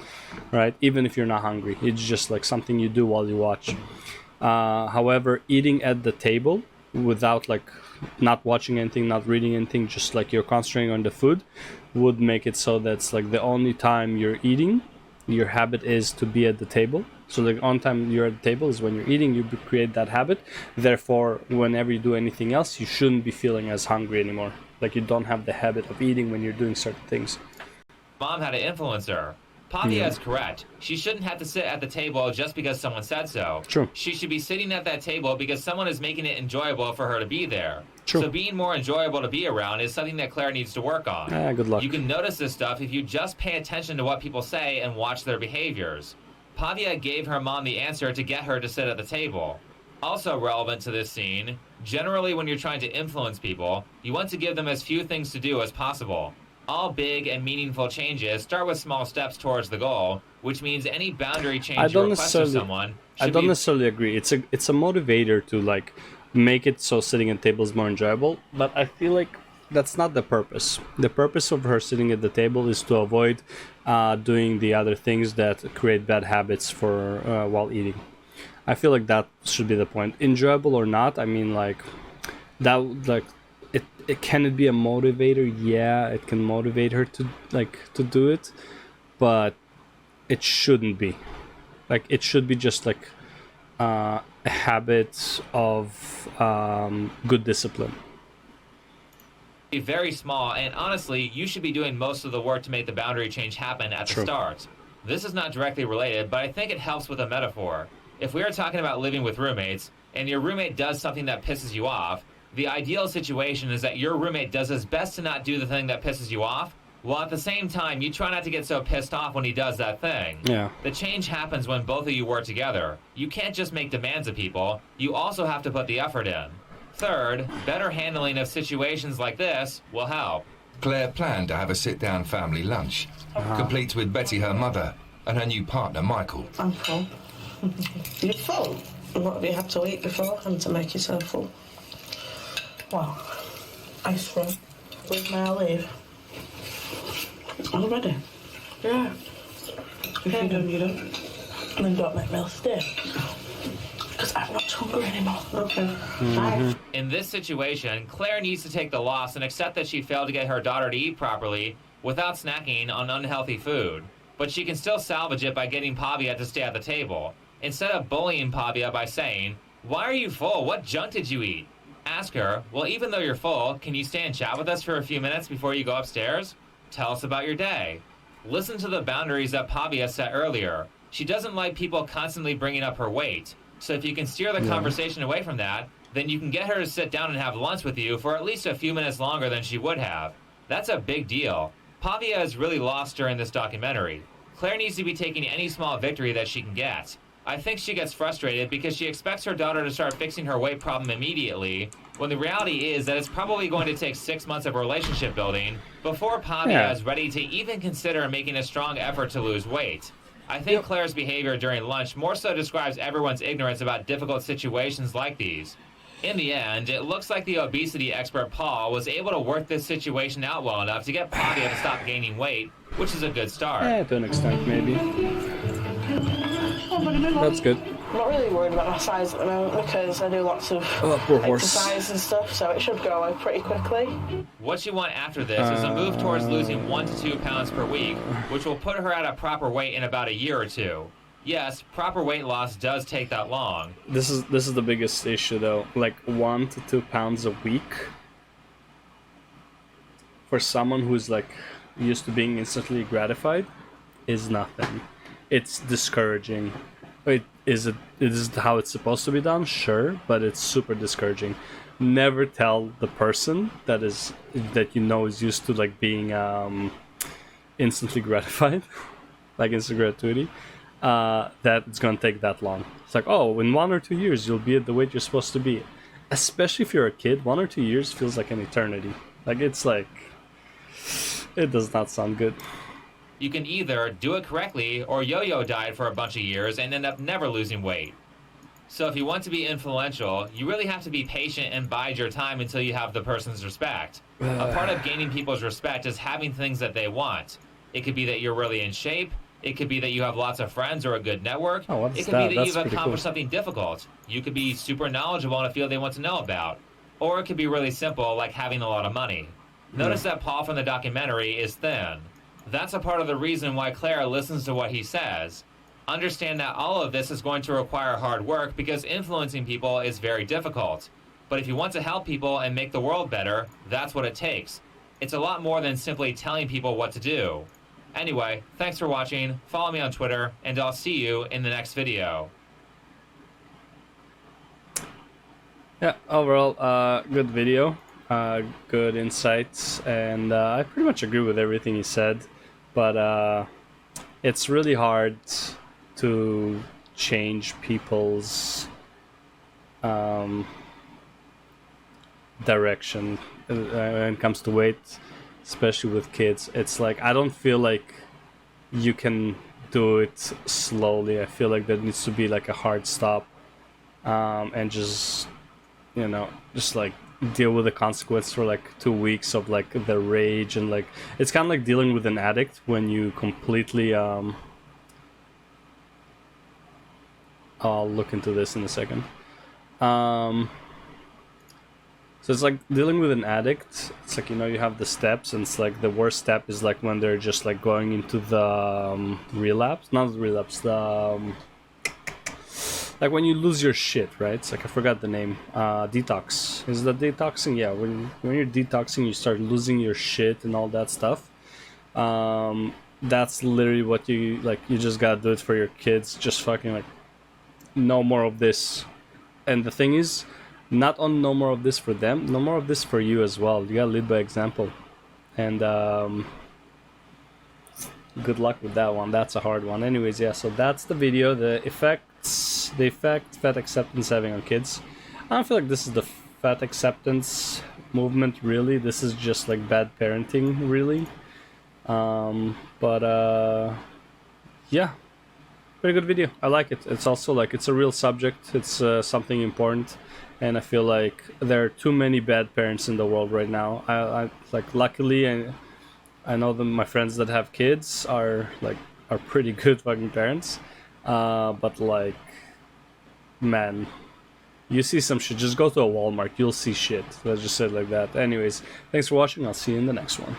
right? Even if you're not hungry, it's just like something you do while you watch. However, eating at the table without like not watching anything, not reading anything, just like you're concentrating on the food, would make it so that's like the only time you're eating, your habit is to be at the table. So the only time you're at the table is when you're eating. You create that habit. Therefore, whenever you do anything else, you shouldn't be feeling as hungry anymore. Like you don't have the habit of eating when you're doing certain things. Mom had to influence her. Pavia is correct. She shouldn't have to sit at the table just because someone said so. True. She should be sitting at that table because someone is making it enjoyable for her to be there. True. So being more enjoyable to be around is something that Claire needs to work on. Good luck. You can notice this stuff if you just pay attention to what people say and watch their behaviors. Pavia gave her mom the answer to get her to sit at the table. Also relevant to this scene, generally when you're trying to influence people, you want to give them as few things to do as possible. All big and meaningful changes start with small steps towards the goal, which means any boundary change you request of someone I don't necessarily agree. It's a motivator to like make it so sitting at the table is more enjoyable, but I feel like that's not the purpose. The purpose of her sitting at the table is to avoid doing the other things that create bad habits for while eating. I feel like that should be the point. Enjoyable or not, I mean, like that, like it can it be a motivator? Yeah, it can motivate her to do it, but it shouldn't be. Like it should be just like a habit of good discipline. Very small, and honestly, you should be doing most of the work to make the boundary change happen at the start. This is not directly related, but I think it helps with a metaphor. If we are talking about living with roommates, and your roommate does something that pisses you off, the ideal situation is that your roommate does his best to not do the thing that pisses you off, while at the same time, you try not to get so pissed off when he does that thing. Yeah. The change happens when both of you work together. You can't just make demands of people, you also have to put the effort in. Third, better handling of situations like this will help. Claire planned to have a sit-down family lunch, complete with Betty, her mother, and her new partner, Michael. I'm full. You're full? What have you had to eat beforehand to make yourself full? Well, ice cream. With my olive. Already? Yeah. If you don't, you don't. And then don't make me stay. Because I'm not hungry anymore. Okay. In this situation, Claire needs to take the loss and accept that she failed to get her daughter to eat properly without snacking on unhealthy food. But she can still salvage it by getting Pavia to stay at the table. Instead of bullying Pavia by saying, "Why are you full? What junk did you eat?" Ask her, "Well, even though you're full, can you stay and chat with us for a few minutes before you go upstairs? Tell us about your day." Listen to the boundaries that Pavia set earlier. She doesn't like people constantly bringing up her weight. So if you can steer the conversation away from that, then you can get her to sit down and have lunch with you for at least a few minutes longer than she would have. That's a big deal. Pavia is really lost during this documentary. Claire needs to be taking any small victory that she can get. I think she gets frustrated because she expects her daughter to start fixing her weight problem immediately, when the reality is that it's probably going to take 6 months of relationship building before Pavia is ready to even consider making a strong effort to lose weight. I think Claire's behavior during lunch more so describes everyone's ignorance about difficult situations like these. In the end, it looks like the obesity expert Paul was able to work this situation out well enough to get Pavia to stop gaining weight, which is a good start. Yeah, to an extent, maybe. That's good. I'm not really worried about my size at the moment because I do lots of exercise and stuff, so it should go away pretty quickly. What you want after this is a move towards losing 1 to 2 pounds per week, which will put her at a proper weight in about a year or two. Yes, proper weight loss does take that long. This is the biggest issue though. Like 1 to 2 pounds a week for someone who's like used to being instantly gratified is nothing. It's discouraging. Is it how it's supposed to be done? Sure, but it's super discouraging. Never tell the person that is used to like being instantly gratified, like instant gratuity, that it's gonna take that long. It's like, oh, in 1 or 2 years you'll be at the weight you're supposed to be. Especially if you're a kid, 1 or 2 years feels like an eternity. Like it's like, it does not sound good. You can either do it correctly or yo-yo diet for a bunch of years and end up never losing weight. So if you want to be influential, you really have to be patient and bide your time until you have the person's respect. A part of gaining people's respect is having things that they want. It could be that you're really in shape. It could be that you have lots of friends or a good network. Oh, it could be that you've accomplished something difficult. You could be super knowledgeable in a field they want to know about. Or it could be really simple, like having a lot of money. Notice that Paul from the documentary is thin. That's a part of the reason why Claire listens to what he says. Understand that all of this is going to require hard work because influencing people is very difficult. But if you want to help people and make the world better, that's what it takes. It's a lot more than simply telling people what to do. Anyway, thanks for watching, follow me on Twitter, and I'll see you in the next video. Yeah, overall, good video, good insights, and I pretty much agree with everything he said, but it's really hard to change people's direction when it comes to weight, especially with kids. It's like, I don't feel like you can do it slowly. I feel like there needs to be like a hard stop, and just, you know, just like deal with the consequence for like 2 weeks of like the rage, and like it's kind of like dealing with an addict when you completely I'll look into this in a second. So it's like dealing with an addict. It's like, you know, you have the steps, and it's like the worst step is like when they're just like going into the relapse, not the relapse, the like when you lose your shit, right? It's like, I forgot the name. Detox. Is that detoxing? Yeah, when you're detoxing, you start losing your shit and all that stuff. That's literally what you like. You just gotta do it for your kids. Just fucking like, no more of this. And the thing is, not on no more of this for them, no more of this for you as well. You gotta lead by example. And good luck with that one. That's a hard one. Anyways, yeah, so that's the video. The effect fat acceptance having on kids. I don't feel like this is the fat acceptance movement, really. This is just like bad parenting, really. Yeah, pretty good video. I like it. It's also like, it's a real subject. It's something important, and I feel like there are too many bad parents in the world right now. I like, luckily, I know that my friends that have kids are pretty good fucking parents. But like, man, you see some shit, just go to a Walmart, you'll see shit. Let's just say it like that. Anyways, thanks for watching. I'll see you in the next one.